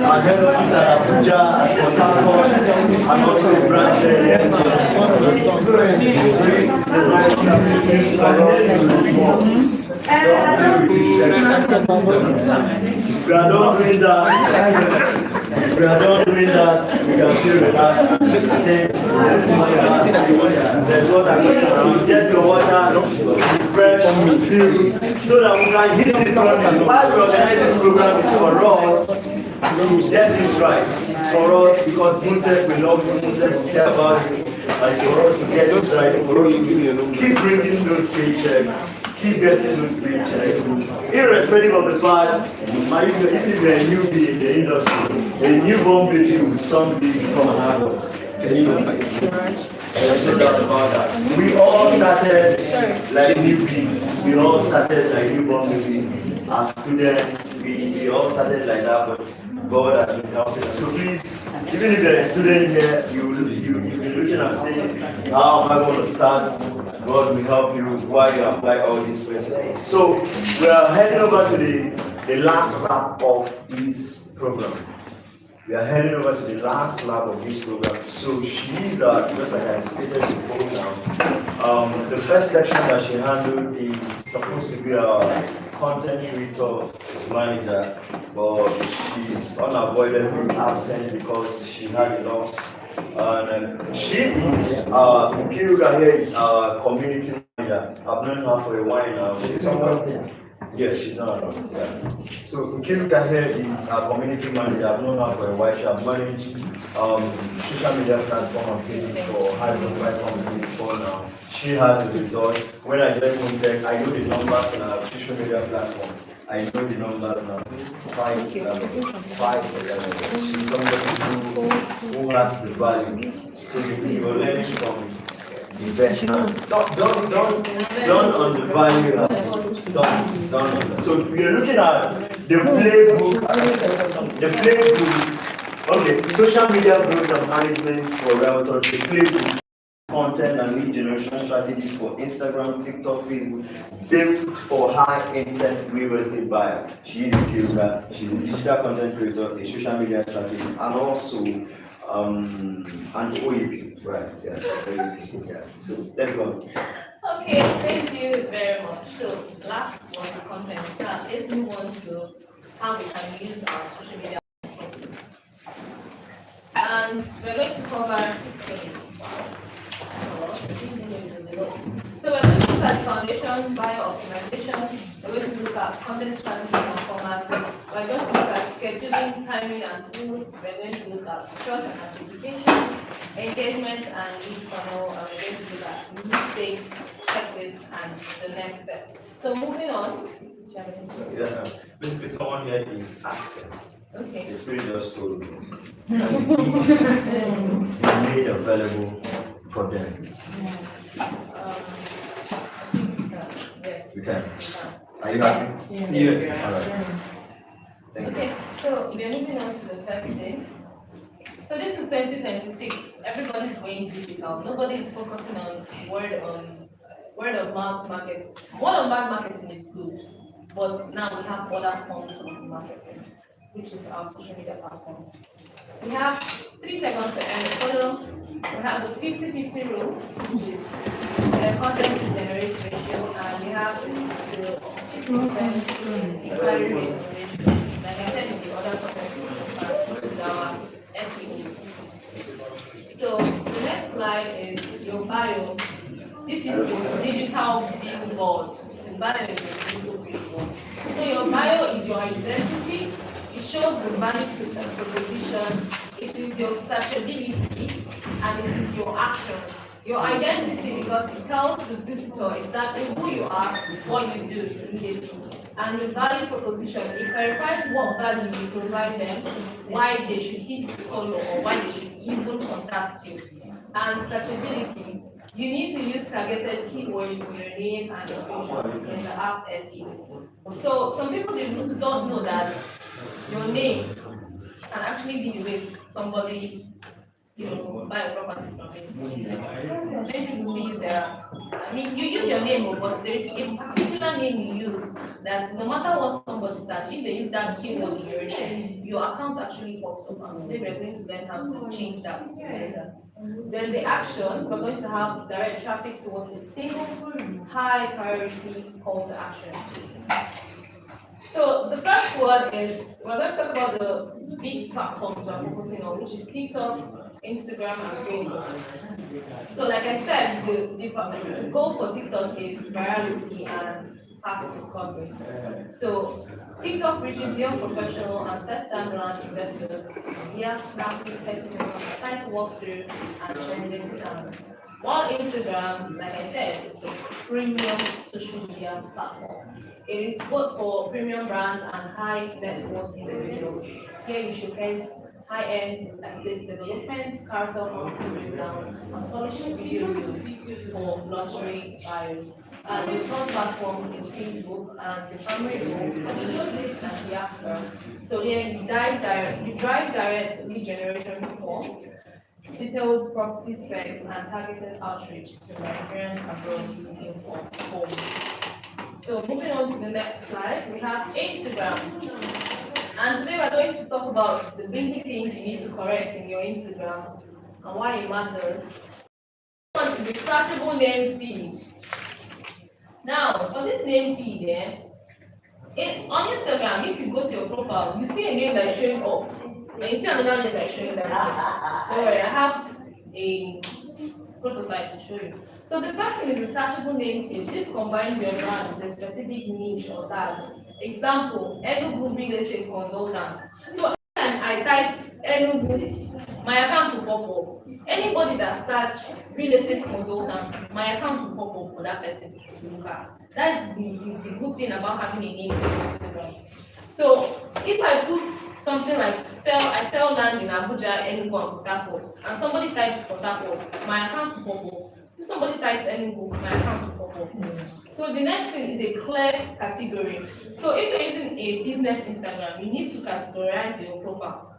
our head office at Abuja, at Port Harcourt, and also a branch here. This is a nice thing for us to we are not doing that. We are not doing that. We can feel relaxed. There's water. Get your water, refresh, so that we can hit it right. Why we organize this program is for us. Get it right. It's for us because Multech we love you. Multech care about you. And for us to get it right. For us to keep bringing those paychecks. Keep getting those paychecks, irrespective of the fact, if you're a newbie in the industry, a newborn baby will someday become an adult. There's no doubt about that. We all started like newbies. We all started like newborn babies. As students, we all started like that, but God has been helping us. So please, even if you're a student here, you'll be looking and saying, how am I going to start? God will help you while you apply all these principles. So we are heading over to the last lap of this program. We are heading over to the last lap of this program. So she's, just like I stated before now, the first section that she handled is supposed to be a content creator manager, but she's unavoidably absent because she had a loss. And she is, Nkiruka here is our community manager. I've known her for a while now. She's someone. Yeah, she's not around. Yeah. So Nkiruka here is our community manager. I've known her for a while. She has managed social media platform and pages for high profile companies before now. She has the result. When I just moved there, I know the numbers on our social media platform. I know the numbers now. Five for them. She's somebody who has the value. So you're learning from investment. Don't undervalue her. Don't. So we're looking at the playbook. The playbook. Okay, social media growth and management for realtors. The playbook. Content and lead generation strategies for Instagram, TikTok, Facebook, built for high intent real estate buyer. She is a Nkiruka. She's a digital content creator, a social media strategist, and also an OEP. Right? Yeah. So let's go. Okay, thank you very much. So last was the content. Now let's move on to how we can use our social media. And we're going to cover 6 things. So we're going to look at foundation, bio optimization, we're going to look at content strategy and format, we're going to look at scheduling, timing and tools, we're going to look at trust and amplification, engagement and lead funnel, and we're going to look at mistakes, checklists, and the next step. So moving on. Yeah, basically someone here is accent. Okay. The spirit just told me. And it's made available for them. Yes. You can. Are you happy? Yeah. All right. Thank you. Okay, so we are moving on to the first thing. So this is 2026. Everybody's going digital. Nobody is focusing on word of mouth market. Word of mouth marketing is good, but now we have other forms of marketing, which is our social media platforms. We have 3 seconds to end the follow. We have the 50-50 rule, which is content to generate ratio, and we have the 6% inquiry rate ratio. Like I said in the other content with our SEO. So the next slide is your bio. This is the digital billboard. The bio is the digital billboard. So your bio is your identity. It shows the value proposition. It is your searchability, and it is your action. Your identity, because it tells the visitor exactly who you are, what you do immediately. And the value proposition, it clarifies what value you provide them, why they should hit follow, or why they should even contact you. And searchability, you need to use targeted keywords in your name and description in the app SEO. So some people don't know that your name can actually be the way somebody buy a property from you. Many people still use their, you use your name, but there is a particular name you use that no matter what somebody search, if they use that keyword in your name, your account actually pops up. And today we're going to learn how to change that. Then the action, we're going to have direct traffic towards a single high priority call to action. So the first word is, we're going to talk about the big platforms we're focusing on, which is TikTok, Instagram, and Facebook. So like I said, the goal for TikTok is virality and fast discovery. So TikTok reaches young professional and first-time land investors via snappy 30-second site walkthrough and trending sound. While Instagram, like I said, is a premium social media platform. It is both for premium brands and high net worth individuals. Here you showcase high-end estate developments, carousel property breakdown, and polished video reels for luxury buyers. And the third platform is Facebook, and the primary goal is and the after. So here you drive direct lead generation forms, detailed property specs, and targeted outreach to Nigerians abroad in home. So moving on to the next slide, we have Instagram. And today we're going to talk about the basic things you need to correct in your Instagram and why it matters. One is the searchable name feed. Now, for this name feed, on Instagram, if you go to your profile, you see a name that is showing up, and you see another name that is showing down. Don't worry, I have a prototype to show you. So the first thing is the searchable name field. This combines your brand with a specific niche or tag. Example, Enugu real estate consultant. So anytime I type Enugu, my account will pop up. Anybody that search real estate consultant, my account will pop up for that person to look at. That's the good thing about having a name on Instagram. So if I put something like I sell land in Abuja, Enugu, and Port Harcourt, and somebody types Port Harcourt, my account will pop up. If somebody types Enugu, my account will pop up. So the next thing is a clear category. So if you're using a business Instagram, you need to categorize your profile.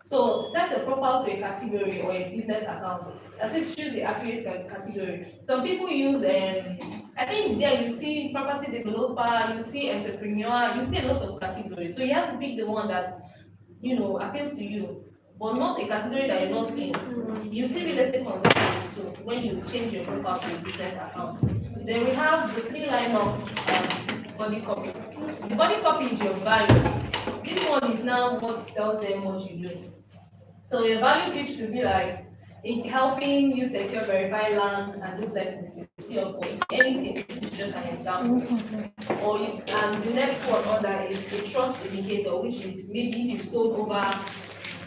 So set a profile to a category or a business account. That is, choose the accurate category. Some people use, I think there you see property developer, you see entrepreneur, you see a lot of categories. So you have to pick the one that, appeals to you, but not a category that you're not in. You see real estate consultants too when you change your profile to a business account. Then we have the 3-line of body copy. The body copy is your value. This one is now what tells them what you do. So your value pitch could be like in helping you secure verified lands and duplexes with C4. Anything, this is just an example. And the next one on that is a trust indicator, which is maybe if you've sold over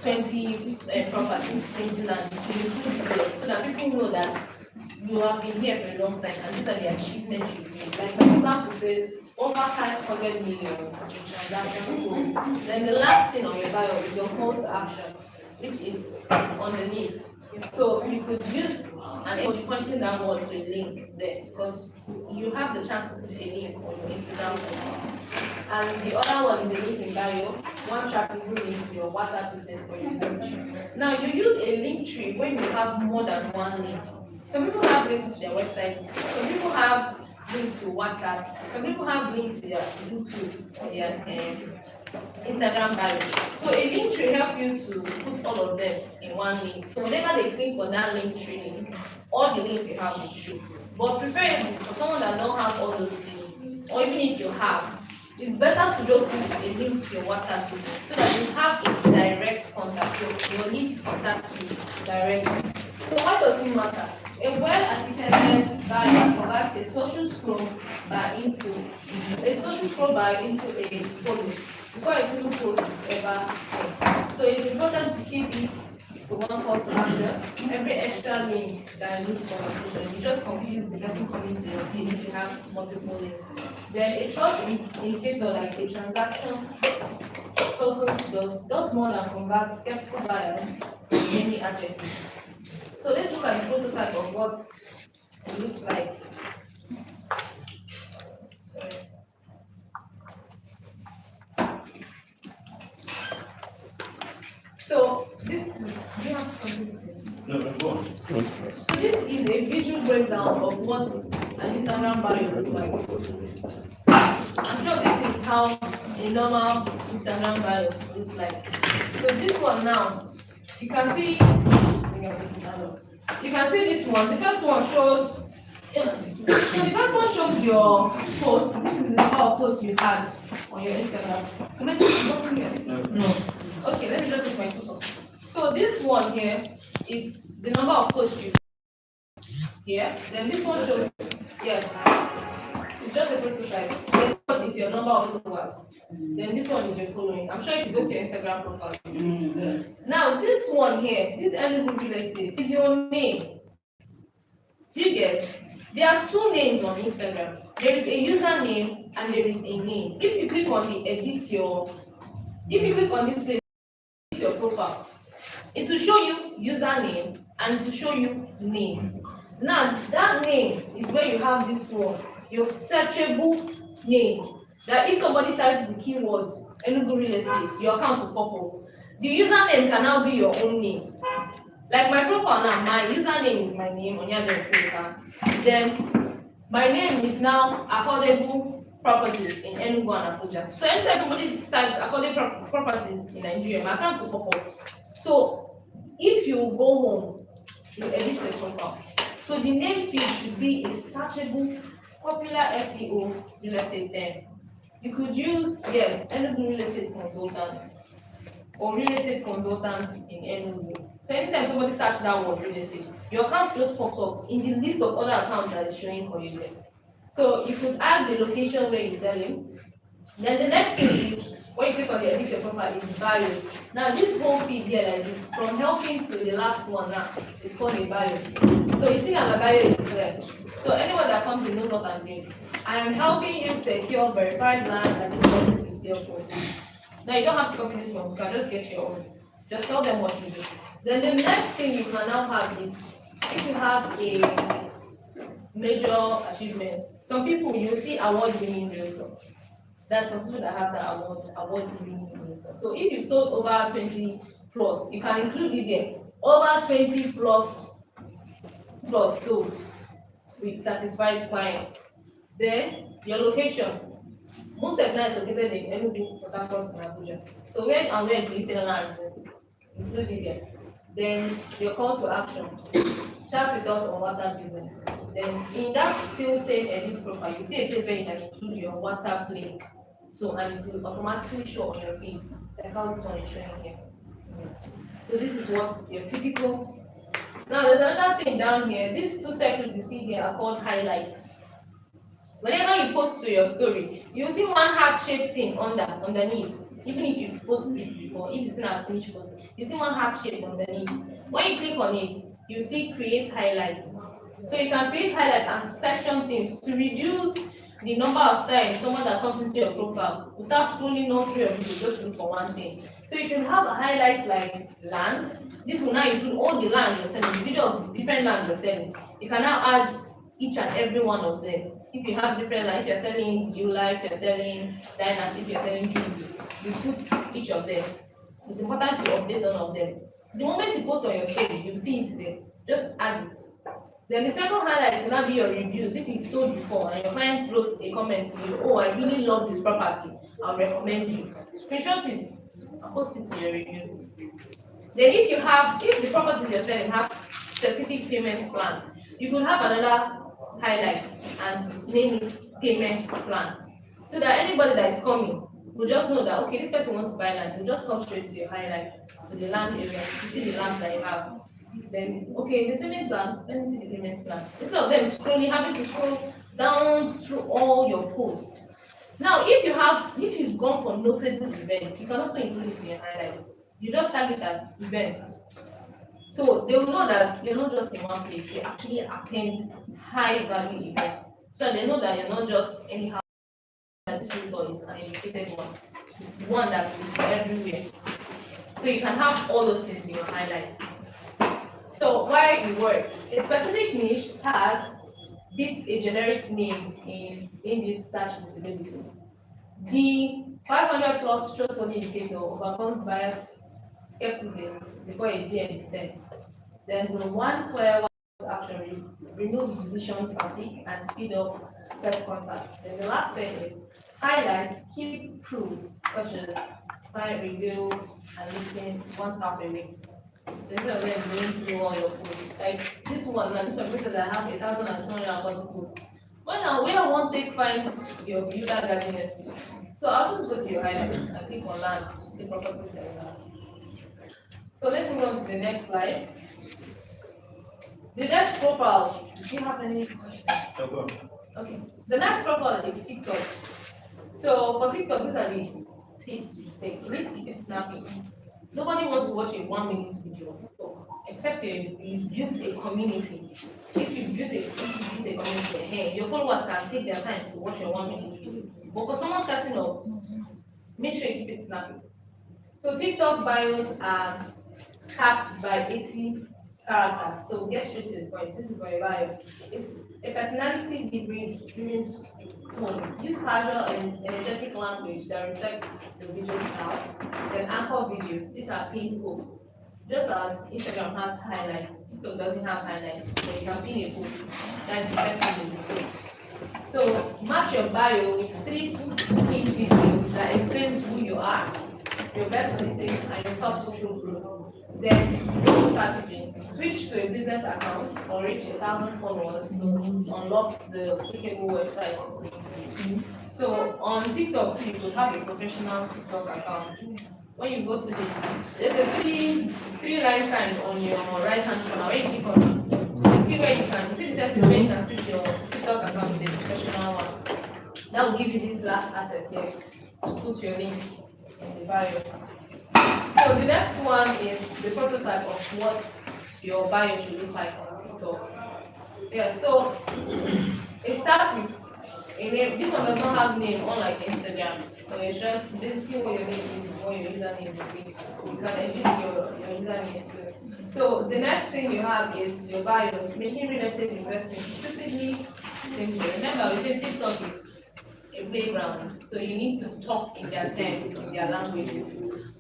20 properties, 20 lands, you include it so that people know that you have been here for a long time and these are the achievements you've made. Like for example says over 500 million in transaction goals. Then the last thing on your bio is your call to action, which is underneath. So you could use an emoji pointing downward to a link there because you have the chance to put a link on your Instagram profile. And the other one is a link in bio, one tracking link to your WhatsApp business or your page. Now you use a link tree when you have more than one link. Some people have links to their website, some people have links to WhatsApp, some people have links to their YouTube or their Instagram bio. So a link tree helps you to put all of them in one link. So whenever they click on that link tree link, all the links you have will show. But preferably for someone that don't have all those things, or even if you have, it's better to just use a link to your WhatsApp business so that you have a direct contact. So you will need to contact you directly. So why does it matter? A well-articulated bio provides a social scroll bar into a photo before a single post is ever sent. So it's important to keep it to one call to action. Every extra link that leads conversation, you just confuse the person coming to your page if you have multiple links. Then a trust indicator like a transaction total does more than convert skeptical buyers to any adjective. So let's look at the prototype of what it looks like. So this is, do you have something to say? No, go on. So this is a visual breakdown of what an Instagram bio looks like. I'm sure this is how a normal Instagram bio looks like. So this one now, you can see this one. The first one shows. So the first one shows your post. This is the number of posts you had on your Instagram. Am I talking here? No. Okay, let me just take my post off. So this one here is the number of posts you here. Then this one shows, yes, it's just a prototype. This one is your number of followers. Then this one is your following. I'm sure if you go to your Instagram profile. Yes. Now this one here, this Enugu real estate is your name. Do you get? There are two names on Instagram. There is a username and there is a name. If you click on the edit your, if you click on this place, edit your profile, it will show you username and it will show you name. Now that name is where you have this one, your searchable name. That if somebody types the keyword Enugu real estate, your account will pop up. The username can now be your own name. Like my profile now, my username is my name, Onyado Okwuka. Then my name is now Affordable properties in Enugu and Abuja. So anytime somebody types affordable properties in Nigeria, my account will pop up. So if you go home, you edit your profile. So the name field should be a searchable, popular SEO real estate term. You could use, yes, Enugu real estate consultants or real estate consultants in Enugu. So anytime somebody search that word real estate, your account just pops up in the list of other accounts that is showing for you there. So you could add the location where you're selling. Then the next thing is when you click on the edit your profile is bio. Now this whole feed here like this, from helping to the last one now, is called a bio. So you see that my bio is clear. So anyone that comes in knows what I'm doing. I am helping you secure verified land and the property to sell for. Now you don't have to copy this one, you can just get your own. Just tell them what you do. Then the next thing you can now have is if you have a major achievements. Some people you see award-winning realtor. That's for people that have that award-winning realtor. So if you've sold over 20 plots, you can include it there. Over 20 plots sold with satisfied clients. Then your location. Most of is located in Enugu, Port Harcourt, and Abuja. So where do you sell land? Include it there. Then your call to action. Chat with us on WhatsApp business. Then in that still same edit profile, you see a place where you can include your WhatsApp link. So and it will automatically show on your feed, like how this one is showing here. So this is what's your typical. Now there's another thing down here. These two circles you see here are called highlights. Whenever you post to your story, you see one heart-shaped thing underneath. Even if you posted it before, if it's not as finished post, you see one heart shape underneath. When you click on it, you see create highlights. So you can create highlights and section things to reduce the number of times someone that comes into your profile will start scrolling all through your video just look for one thing. So you can have a highlight like lands. This will now include all the land you're selling, the video of different land you're selling. You can now add each and every one of them. If you have different land, if you're selling Life, you're selling Dynasty, if you're selling Jubilee, you put each of them. It's important to update all of them. The moment you post on your story, you see it there. Just add it. Then the second highlight will now be your reviews. If you've sold before and your client wrote a comment to you, oh, I really love this property, I'll recommend you. Screenshot it and post it to your review. Then if the properties you're selling have specific payment plan, you could have another highlight and name it payment plan. So that anybody that is coming will just know that, okay, this person wants to buy land, you just come straight to your highlight, to the land area, you see the land that you have. Then, okay, this payment plan, let me see the payment plan. Instead of them scrolling, having to scroll down through all your posts. Now, if you've gone for notable events, you can also include it in your highlights. You just tag it as events. So they will know that you're not just in one place, you actually attend high value events. So they know that you're not just anyhow, that this realtor is an educated one. It's one that is everywhere. So you can have all those things in your highlights. So why it works? A specific niche tag beats a generic name in its search visibility. The 500 plus trustworthy indicator overcomes bias skepticism before a DM is sent. Then the one clear action remove decision fatigue and speed up first contact. Then the last thing is highlight key proof such as client review and listing one tap away. So instead of them going through all your posts, like this one, now this one that I have 1,240 posts. Well now where I want to find your user garden estate. So I'll just go to your highlights and click on land, see properties that you have. So let's move on to the next slide. The next profile, do you have any questions? Okay. The next profile is TikTok. So for TikTok, these are the tips you take. You need to keep it snappy. Nobody wants to watch a 1 minute video on TikTok, except you've built a community. If you built a community, hey, your followers can take their time to watch your 1 minute video. But for someone starting off, make sure you keep it snappy. So TikTok bios are capped by 80 characters. So get straight to the point. This is for your bio. It's a personality driven tone. Use casual and energetic language that reflects the visual style. Then anchor videos. These are pinned posts. Just as Instagram has highlights, TikTok doesn't have highlights. So you can pin a post. That's the best thing you say. So match your bio with 3 key videos that explains who you are, your best mistakes, and your top social growth. Then build strategy. Switch to a business account or reach 1,000 followers to unlock the clickable website. So on TikTok too, you could have a professional TikTok account. When you go to there's a three-line sign on your right hand corner. When you click on it, you see where you can see the settings where you can switch your TikTok account to a professional one. That will give you this last asset here to put your link in the bio. So the next one is the prototype of what your bio should look like on TikTok. Yeah, so it starts with a name. This one does not have name, unlike Instagram. So it's just basically what your name is, what your username will be. You can edit your username too. So the next thing you have is your bio, making real estate investing stupidly simple. Remember, we said TikTok is a playground, so you need to talk in their terms, in their languages.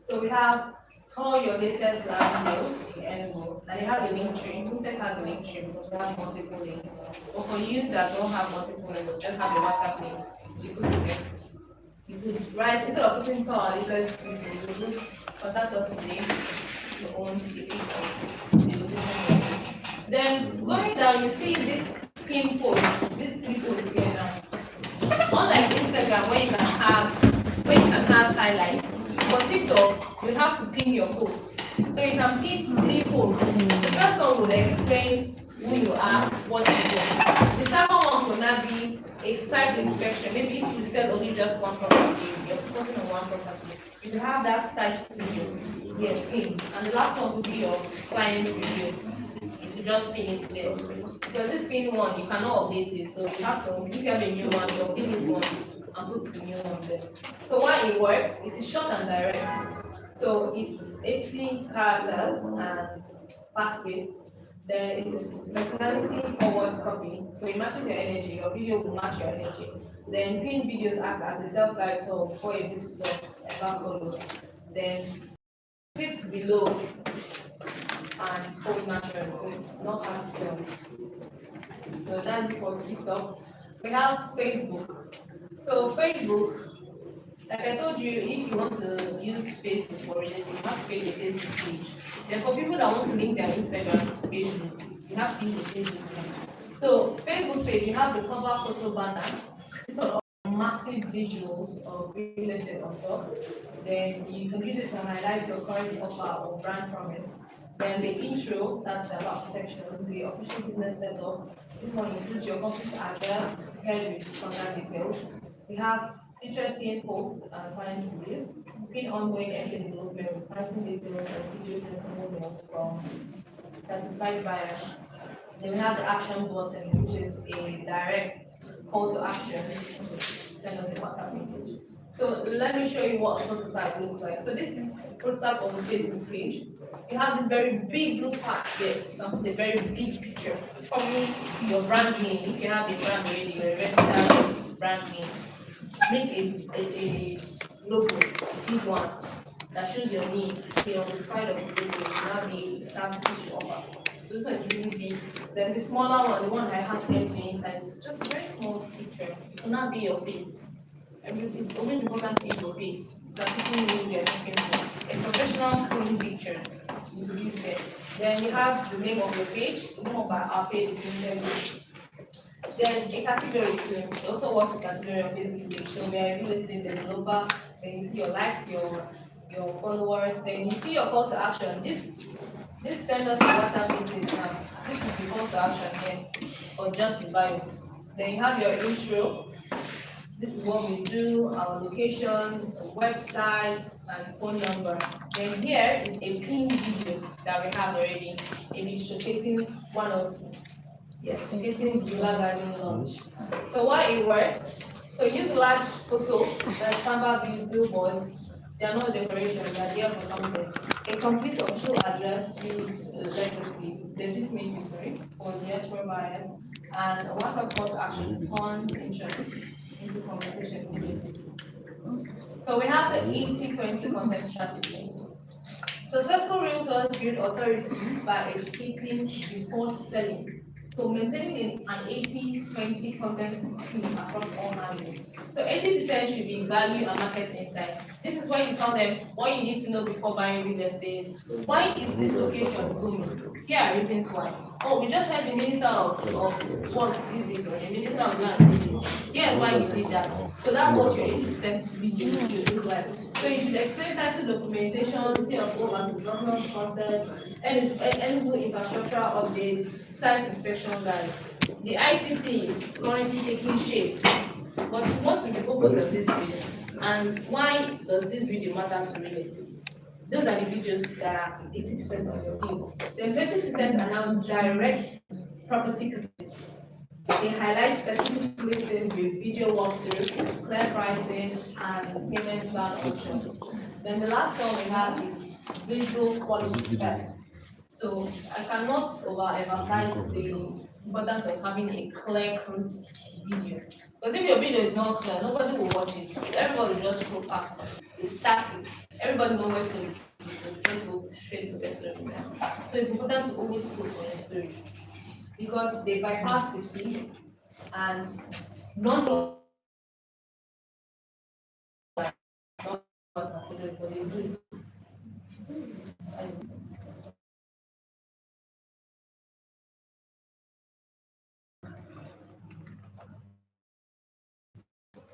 So we have all your latest videos in Animal. Now you have a link tree. Tech has a link tree because we have multiple links. But for you that don't have multiple links, just have a WhatsApp link. You put it there. You could write instead of putting to our latest video, you could contact us today. You own the piece. Then going down, you see this pin post, these 3 posts together. Unlike Instagram, where you can have highlights, for TikTok, you have to pin your post. So you can pin 3 posts. The first one will explain who you are, what you do. The second one will not be a site inspection. Maybe if you sell only just one property, you're focusing on one property. You can have that site video, yes, pin. And the last one will be your client review. You just pin it there. Because this pin one, you cannot update it. So you have to, if you have a new one, you'll pin this one and put the new one there. So why it works, it is short and direct. So it's 18 characters and fast-paced. Then it is personality forward copy. So it matches your energy, your video will match your energy. Then pin videos act as a self-guide tool for a visitor ever follow. Then click below and post natural, so it's not artificial. So that's for TikTok. We have Facebook. So Facebook, like I told you, if you want to use Facebook for real estate, you have to create a Facebook page. Then for people that want to link their Instagram to Facebook, you have to use the Facebook page. So Facebook page, you have the cover photo banner. These are all massive visuals of real estate on top. Then you can use it to highlight your current offer or brand promise. Then the intro, that's the about section, the official business setup. This one includes your company's address, paired with contact details. We have featured pin posts and client reviews, pin ongoing estate development with pricing details and videos and testimonials from satisfied buyers. Then we have the action button, which is a direct call to action to send us a WhatsApp message. So let me show you what a prototype looks like. So this is a prototype of the Facebook page. You have this very big blue part there. You can put a very big picture. Probably your brand name, if you have a brand already, or a registered brand name. Make a logo, big one, that shows your name. Okay, on the side of the logo, you have the services you offer. So this one is really big. Then the smaller one, the one I have empty inside, is just a very small picture. It will not be your face. It's always important to use your face, so that people know you're looking for a professional, clean picture. You use there. Then you have the name of your page. The name of our page is in there. Then a category too. You also work with category on Facebook page. So we are real estate developer. Then you see your likes, your followers. Then you see your call to action. This send us a WhatsApp message now. This is the call to action here, or just the bio. Then you have your intro. This is what we do, our location, website, and phone number. Then here is a pin video that we have already. Maybe showcasing showcasing Beulah Garden launch. So why it works? So use large photo, like Canva billboard. They are not decorations, they are there for something. A complete official address builds legitimacy for diaspora buyers, and a WhatsApp call to action turns interest into conversation with you. So we have the 80-20 content strategy. Successful realtors build authority by educating before selling. So maintaining an 80-20 content split across all handles. So 80% should be value and market insight. This is when you tell them what you need to know before buying real estate. Why is this location booming? Here are reasons why. Oh, we just heard the minister of works did this, or the minister of land did this. Here's why you did that. So that's what your 80% video should look like. So you should explain title documentation, see of over to governance concept, and infrastructure updates, site inspection guide. The ITC is currently taking shape. But what is the purpose of this video? And why does this video matter to real estate? Those are the videos that are 80% of your people. Then 20% are now direct property criticism. They highlight specific listings with video walkthrough, clear pricing, and payment plan options. Then the last one we have is visual quality test. So I cannot overemphasize the importance of having a clear root video. Because if your video is not clear, nobody will watch it. Everybody will just go past. It's static. Everybody knows where to go straight to the story. So it's important to always post on your story. Because they bypass the feed and none of us are but they do.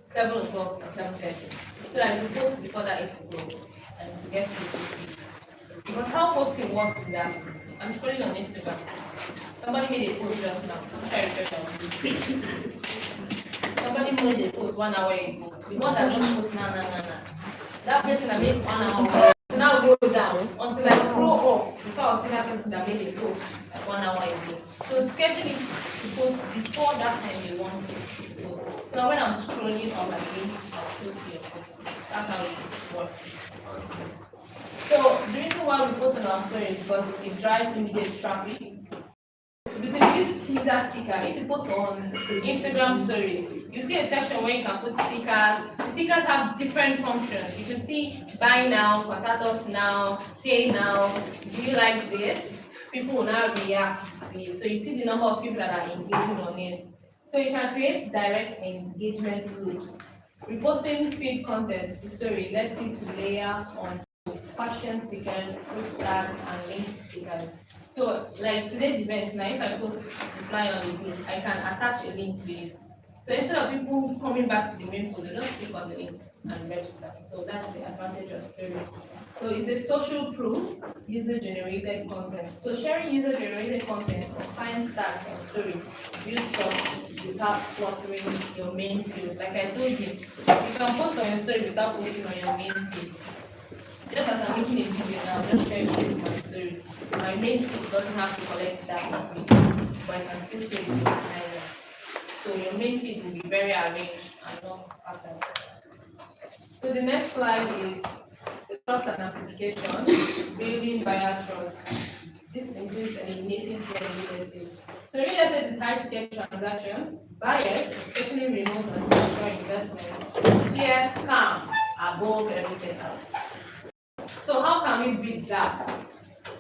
Seven o'clock and 7:30. So that you post before that 8 o'clock and to get to the feed. Because how posting works is that I'm scrolling on Instagram. Somebody made a post just now. Somebody made a post 1 hour ago. The one that just post now. That person that made 1 hour. So now go down until I scroll up before I see that person that made a post like 1 hour ago. So schedule it to post before that time you want to post. So now when I'm scrolling on my page, I'll post your post. That's how it works. So the reason why we post on our story is because it drives immediate traffic. You can use teaser sticker. If you post on Instagram stories, you see a section where you can put stickers. The stickers have different functions. You can see buy now, contact us now, pay now. Do you like this? People will now react to it. So you see the number of people that are engaging on it. So you can create direct engagement loops. Reposting feed content to story lets you to layer on fashion stickers, post tags, and link stickers. So, like today's event, now if I post a flyer on the group, I can attach a link to it. So instead of people coming back to the main page, they just click on the link and register. So that's the advantage of story. So it's a social proof, user-generated content. So sharing user-generated content or client tags on story build trust without cluttering your main feed. Like I told you, you can post on your story without posting on your main feed. Just as I'm making a video now, just sharing this my story. My main feed doesn't have to collect that from me, but I can still save it in highlights. So your main feed will be very arranged and not scattered. So the next slide is the trust and amplification, building buyer trust. This includes eliminating fear in real estate. So real estate is high-ticket transaction. Buyers, especially remote and digital investment, fear scam above everything else. So how can we beat that?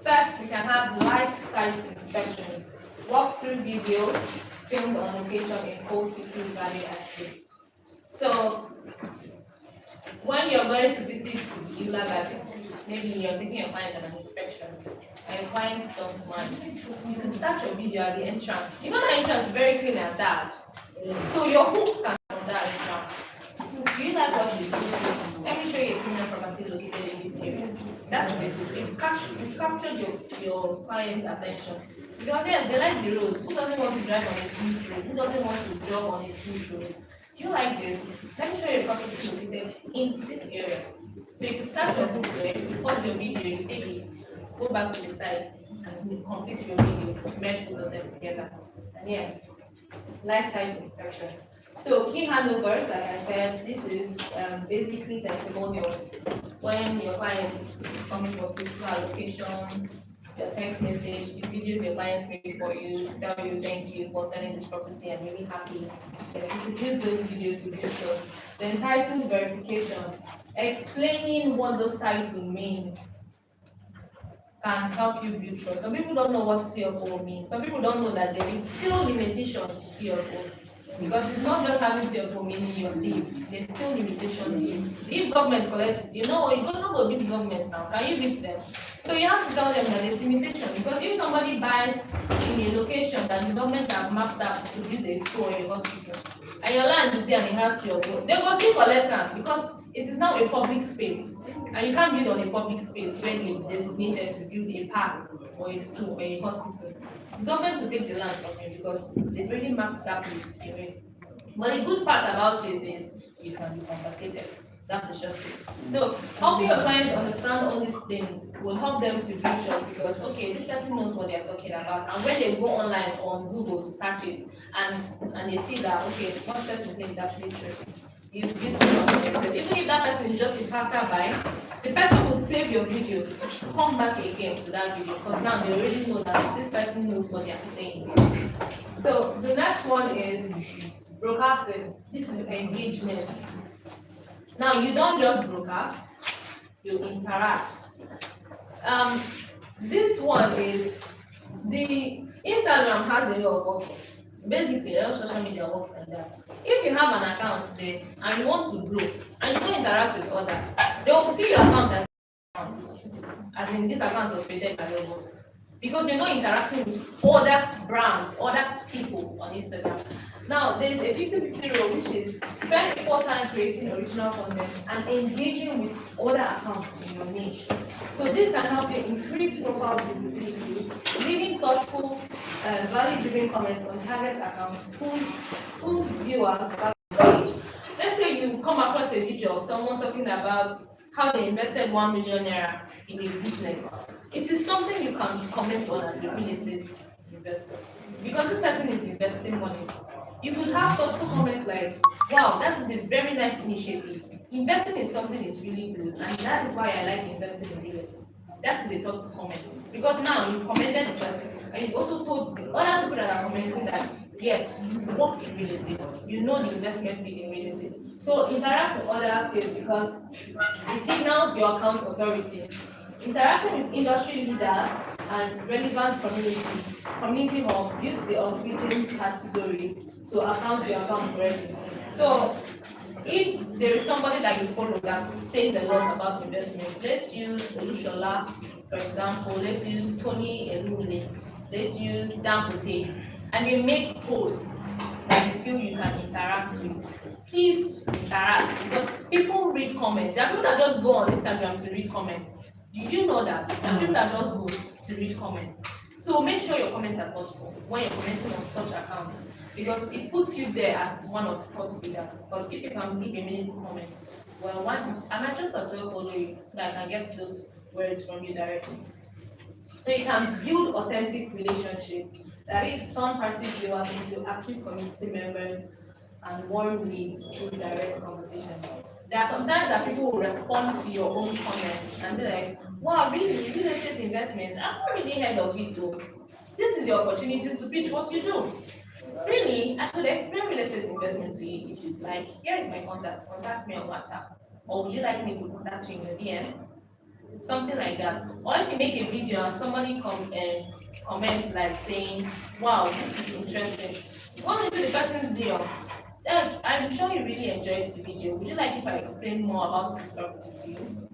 First, we can have live site inspections, walkthrough videos filmed on location in Cold City Valley Estate. So when you're going to visit Eula Garden, maybe you're taking your client on an inspection, and your client stops one, you can start your video at the entrance. You know the entrance is very clean and dark. So your hook can from that entrance. Do you like what you see? Let me show you a premium property located in this area. That's it. You've captured your client's attention. Because yes, they like the road. Who doesn't want to drive on a smooth road? Who doesn't want to jog on a smooth road? Do you like this? Let me show you a property located in this area. So you can start your book there, you pause your video, you save it, go back to the site, and you complete your video, merge both of them together. And yes, lifetime inspection. So key handovers, like I said, this is basically testimonials. When your client is coming for physical allocation, your text message, the videos your clients made for you, tell you thank you for selling this property, I'm really happy. Yes, you could use those videos to build trust. Then title verification, explaining what those titles mean. can help you build trust. Some people don't know what CFO means. Some people don't know that there is still limitation to CFO. Because it's not just having CFO meaning you're safe. There's still limitation to it. If government collects it, you don't know what big governments now. Can you beat them? So you have to tell them that there's limitation. Because if somebody buys in a location that the government has mapped out to build a school or a hospital, and your land is there and it has CFO, they will still collect land because it is now a public space. And you can't build on a public space where they designated to build a park or a school or a hospital. The government will take the land from you because they've already mapped that place away. But the good part about it is you can be compensated. That's the short thing. So helping your clients understand all these things will help them to build trust because okay, this person knows what they're talking about. And when they go online on Google to search it and they see that okay, what person is actually true. You build trust. Even if that person is just a passerby, the person will save your video to come back again to that video because now they already know that this person knows what they're saying. So the next one is broadcasting. This is engagement. Now you don't just broadcast, you interact. This one is the Instagram has a lot of work. Basically, all social media works like that. If you have an account there and you want to grow and you don't interact with others, they will see your account as an account. As in this account was created by robots. Because you're not interacting with other brands, other people on Instagram. Now, there's a 50-50 rule, which is spend 4 times creating original content and engaging with other accounts in your niche. So this can help you increase profile visibility, leaving thoughtful, value-driven comments on target accounts whose viewers are engaged. Let's say you come across a video of someone talking about how they invested 1 million naira in a business. It is something you can comment on as a real estate investor. Because this person is investing money. You could have thoughtful comments like, wow, that's a very nice initiative. Investing in something is really good, and that is why I like investing in real estate. That is a thoughtful comment. Because now you've commended the person, and you've also told the other people that are commenting that, yes, you work in real estate. You know the investment field in real estate. So interact with other fields because it signals your account authority. Interacting with industry leaders and relevant community hub use the algorithm category to account your account correctly. So if there is somebody that you follow that says a lot about investment, let's use Olushola, for example, let's use Tony Elule, let's use Dangote, and they make posts that you feel you can interact with. Please interact because people read comments. There are people that just go on Instagram to read comments. Did you know that? There are people that just go to read comments. So make sure your comments are thoughtful when you're commenting on such accounts because it puts you there as one of the thought leaders. Because if you can leave a meaningful comment, well, I might just as well follow you so that I can get those words from you directly. So you can build authentic relationships. That is, turn passive viewers into active community members and warm leads through direct conversation. There are sometimes that people will respond to your own comment and be like, wow, really, real estate investment? I've not really heard of it though. This is your opportunity to pitch what you do. Really, I could explain real estate investment to you if you'd like. Here is my contact. Contact me on WhatsApp. Or would you like me to contact you in your DM? Something like that. Or if you make a video and somebody comments like saying, wow, this is interesting. Go into the person's DM. I'm sure you really enjoyed the video. Would you like if I explain more about this property to you?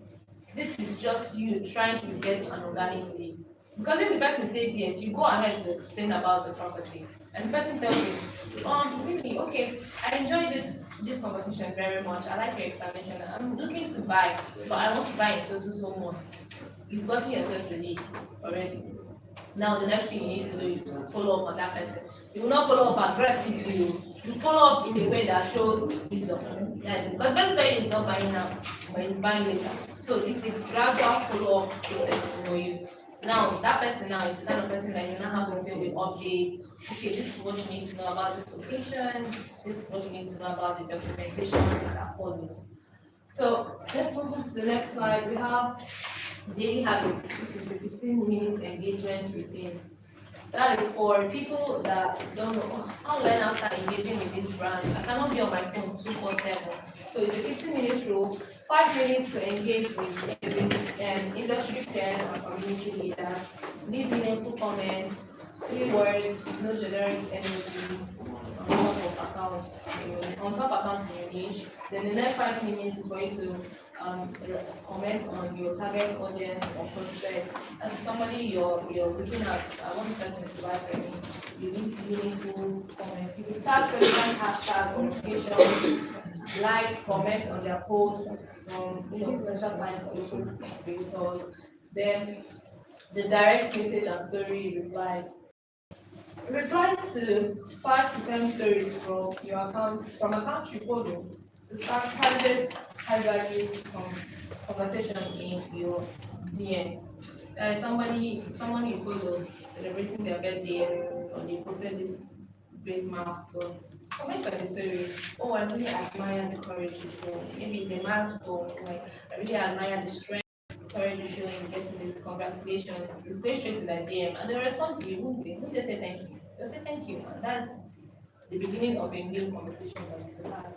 This is just you trying to get an organic lead. Because if the person says yes, you go ahead to explain about the property. And the person tells you, really, okay, I enjoyed this conversation very much. I like your explanation. I'm looking to buy, but I want to buy in so much. You've gotten yourself the lead already. Now the next thing you need to do is follow up on that person. You will not follow up aggressively. You follow up in a way that shows wisdom. Because basically it's not buying now, but it's buying later. So it's a gradual follow-up process for you. Now that person now is the kind of person that you now have to build with updates. Okay, this is what you need to know about this location. This is what you need to know about the documentation that follows. So let's move on to the next slide. We have daily habits. This is the 15-minute engagement routine. That is for people that don't know how to learn after engaging with this brand. I cannot be on my phone 24/7. So it's a 15-minute rule, 5 minutes to engage with industry peers and community leaders, leave meaningful comments, 3 words, no generic emoji, on top accounts in your niche. Then the next 5 minutes is for you to comment on your target audience or prospect. And somebody you're looking at, I want this person to buy from me. You need meaningful comments. You can start relevant hashtag notification, like, comment on their posts from potential clients or creators. Then the direct message and story replies. Reply to 5 to 10 stories from your account, from accounts you follow to start private, high value conversation in your DMs. Someone you follow celebrating their birthday or they posted this great milestone. Comment on the story. Oh, I really admire the courage you show. Maybe it's a milestone, like I really admire the strength, courage you show in getting this. Congratulations. You go straight to that DM and they'll respond to you. Won't they say thank you? They'll say thank you, and that's the beginning of a new conversation that you will have.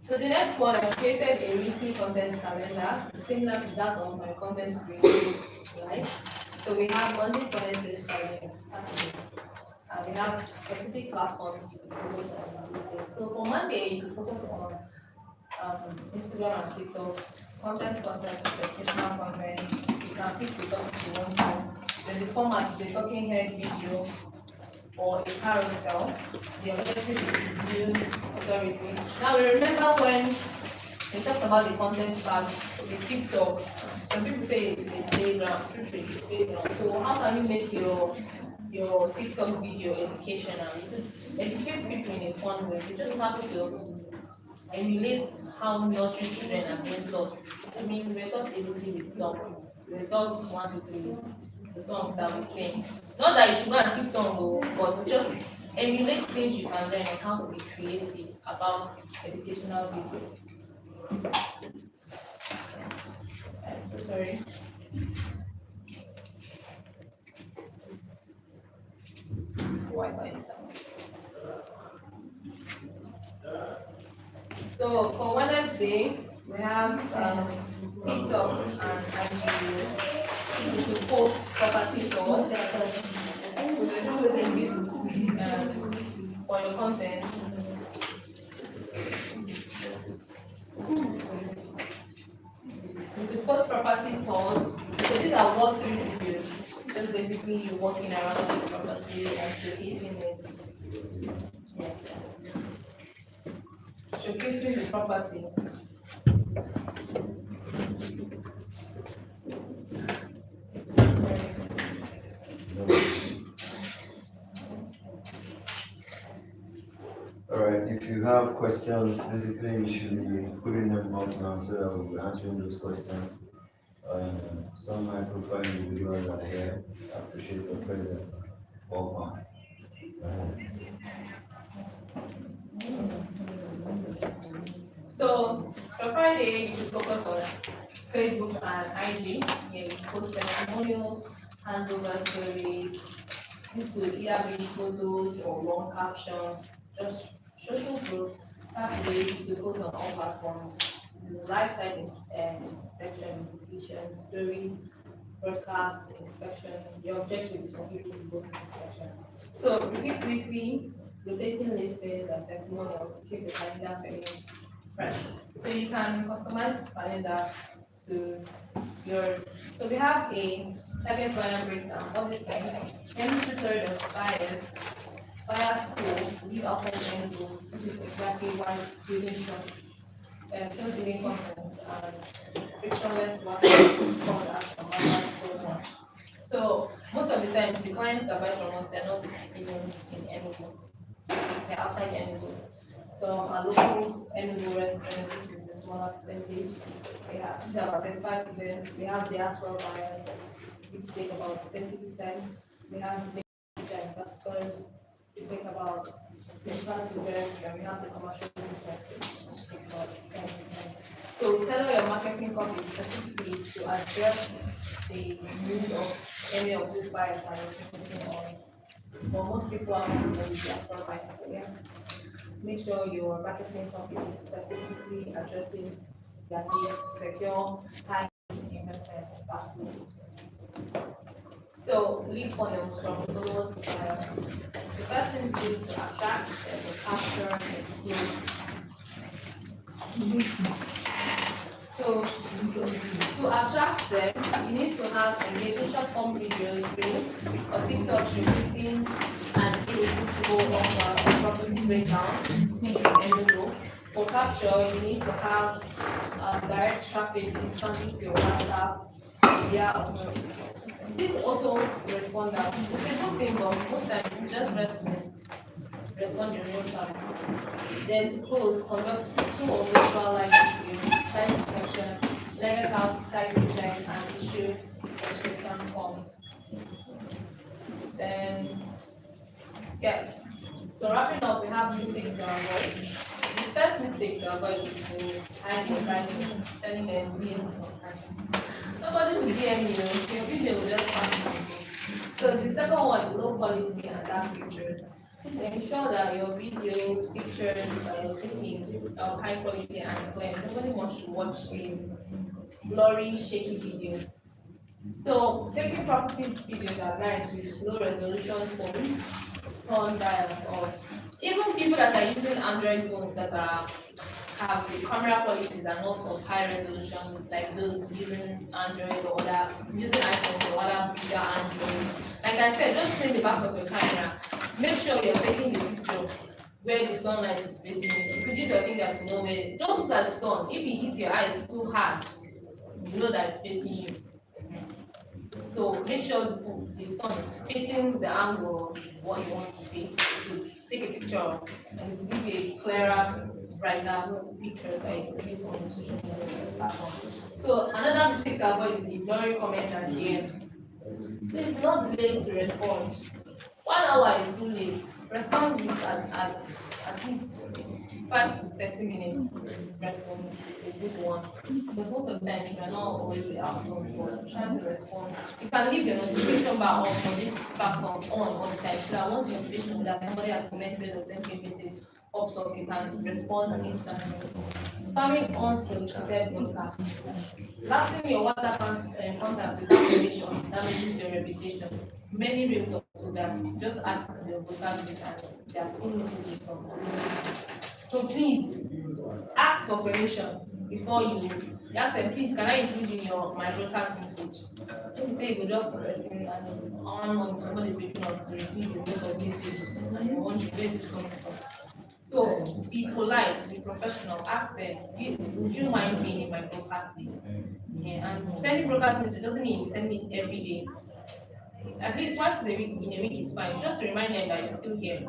So the next one, I created a weekly content calendar similar to that of my content creators slide. So we have Mondays, Wednesdays, Fridays, Saturdays. We have specific platforms to focus on these days. So for Monday, you focus on Instagram and TikTok, content, educational content. You can pick the topic you want to. Then the format is the talking head video or a carousel. The objective is to build authority. Now remember when we talked about the content part, the TikTok. Some people say it's a playground, truth is a playground. So how can you make your TikTok video educational? You educate people in a fun way. You just have to emulate how nursery children are being taught. I mean, we're taught ABC with song. We're taught 1, 2, 3, the songs that we sing. Not that you should go and sing song, but just emulate things you can learn and how to be creative about educational video. I'm so sorry. Wi-Fi is down. So for Wednesday, we have TikTok and IG. You could post property tours. We will do using this for your content. You could post property tours. So these are walkthrough videos. Just basically you walking around this property and showcasing it. Yeah. Showcasing the property. Alright, if you have questions, basically you should be putting them up now so that we'll be answering those questions. Some high profile individuals are here. I appreciate your presence. Welcome. So for Friday, you focus on Facebook and IG. You post testimonials, handover stories. This could either be photos or long captions, just social proof. Saturday, you post on all platforms. Live site inspection, invitation, stories, broadcast, inspection. Your objective is for people to go to inspection. So repeat weekly, rotating listings and testimonials to keep the calendar very fresh. So you can customize this calendar to yours. So we have a target buyer breakdown of these things. Any 2/3 of buyers live outside the end goal, which is exactly why building trust, building confidence and frictionless work called action matters so much. So most of the time, the clients that buy from us, they're not even in Enugu. They're outside Enugu. So our local Enugu residents, which is the smaller percentage, we have about 35%. We have diaspora buyers, which take about 30%. We have the investors, we take about 25%, and we have the commercial business, which take about 10%. So tailor your marketing copy specifically to address the need of any of these buyers that you're focusing on. But most people are not going to diaspora buyers, so yes. Make sure your marketing copy is specifically addressing their need to secure high investment So, lead funnels from lowest to highest. The first thing to do is to attract, then to capture, and to close. So, to attract them, you need to have engaging short form videos, reels, or TikToks repeating and irresistible offer, property breakdown, speed and logo. For capture, you need to have direct traffic instantly to your WhatsApp, via this auto responder. It's a good thing, but most times you just respond in real time. Then to close, conduct two or virtual live interviews, science section, legal out, type reject, and issue prescription forms. Then, yes. So wrapping up, we have mistakes to avoid. The first mistake to avoid is to hide your pricing, telling them DM. Somebody will DM you, your video will just pass. So the second one, low quality and dark pictures. Please ensure that your videos, pictures that you're taking are high quality and clear. Nobody wants to watch a blurry, shaky video. So taking property videos at night with low resolution phones, turn dials off. Even people that are using Android phones that have the camera qualities are not of high resolution, like those using Android or other using iPhone or other bigger Android. Like I said, just clean the back of your camera. Make sure you're taking the picture where the sunlight is facing you. You could use your finger to know where. Don't look at the sun. If it hits your eyes too hard, you know that it's facing you. So make sure the sun is facing the angle of what you want to face. To take a picture of, and to give you a clearer, brighter picture that it's based on the social media platform. So another mistake to avoid is ignoring comments at the end. Please do not delay to respond. 1 hour is too late. Respond with at least 5 to 30 minutes respond to this one. Because most of the time you are not always out on trying to respond. You can leave your notification bar on for this platform on all the time. So that once notification that somebody has commented or sent you a message pops up, you can respond instantly. Spamming unsolicited broadcasts. Lasting your WhatsApp contact without permission damages your reputation. Many real do that. Just add the broadcast list and they are seeing messages from other. So please ask for permission before you ask them, please can I include in my broadcast message? If you say you go just pressing and on month somebody is waking up to receive a lot of messages and you want to raise this from. So be polite, be professional, ask them, would you mind being in my broadcast list? Yeah, and sending broadcast message doesn't mean sending it every day. At least once in a week is fine. Just to remind them that you're still here.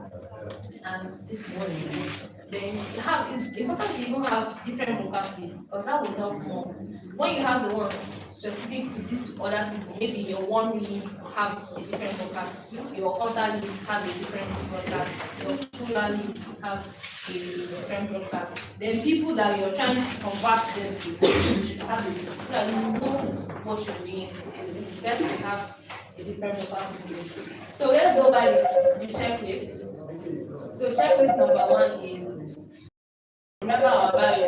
And this is what you do. Then it's important to even have different broadcast lists, because that will help more. When you have the ones specific to this other people, maybe your one lead have a different broadcast, your other lead have a different broadcast, your cooler lead have a different broadcast. Then people that you're trying to convert them to should have a so that you know what you're doing. It's best to have a different broadcast list. So let's go by the checklist. So checklist number 1 is remember our values.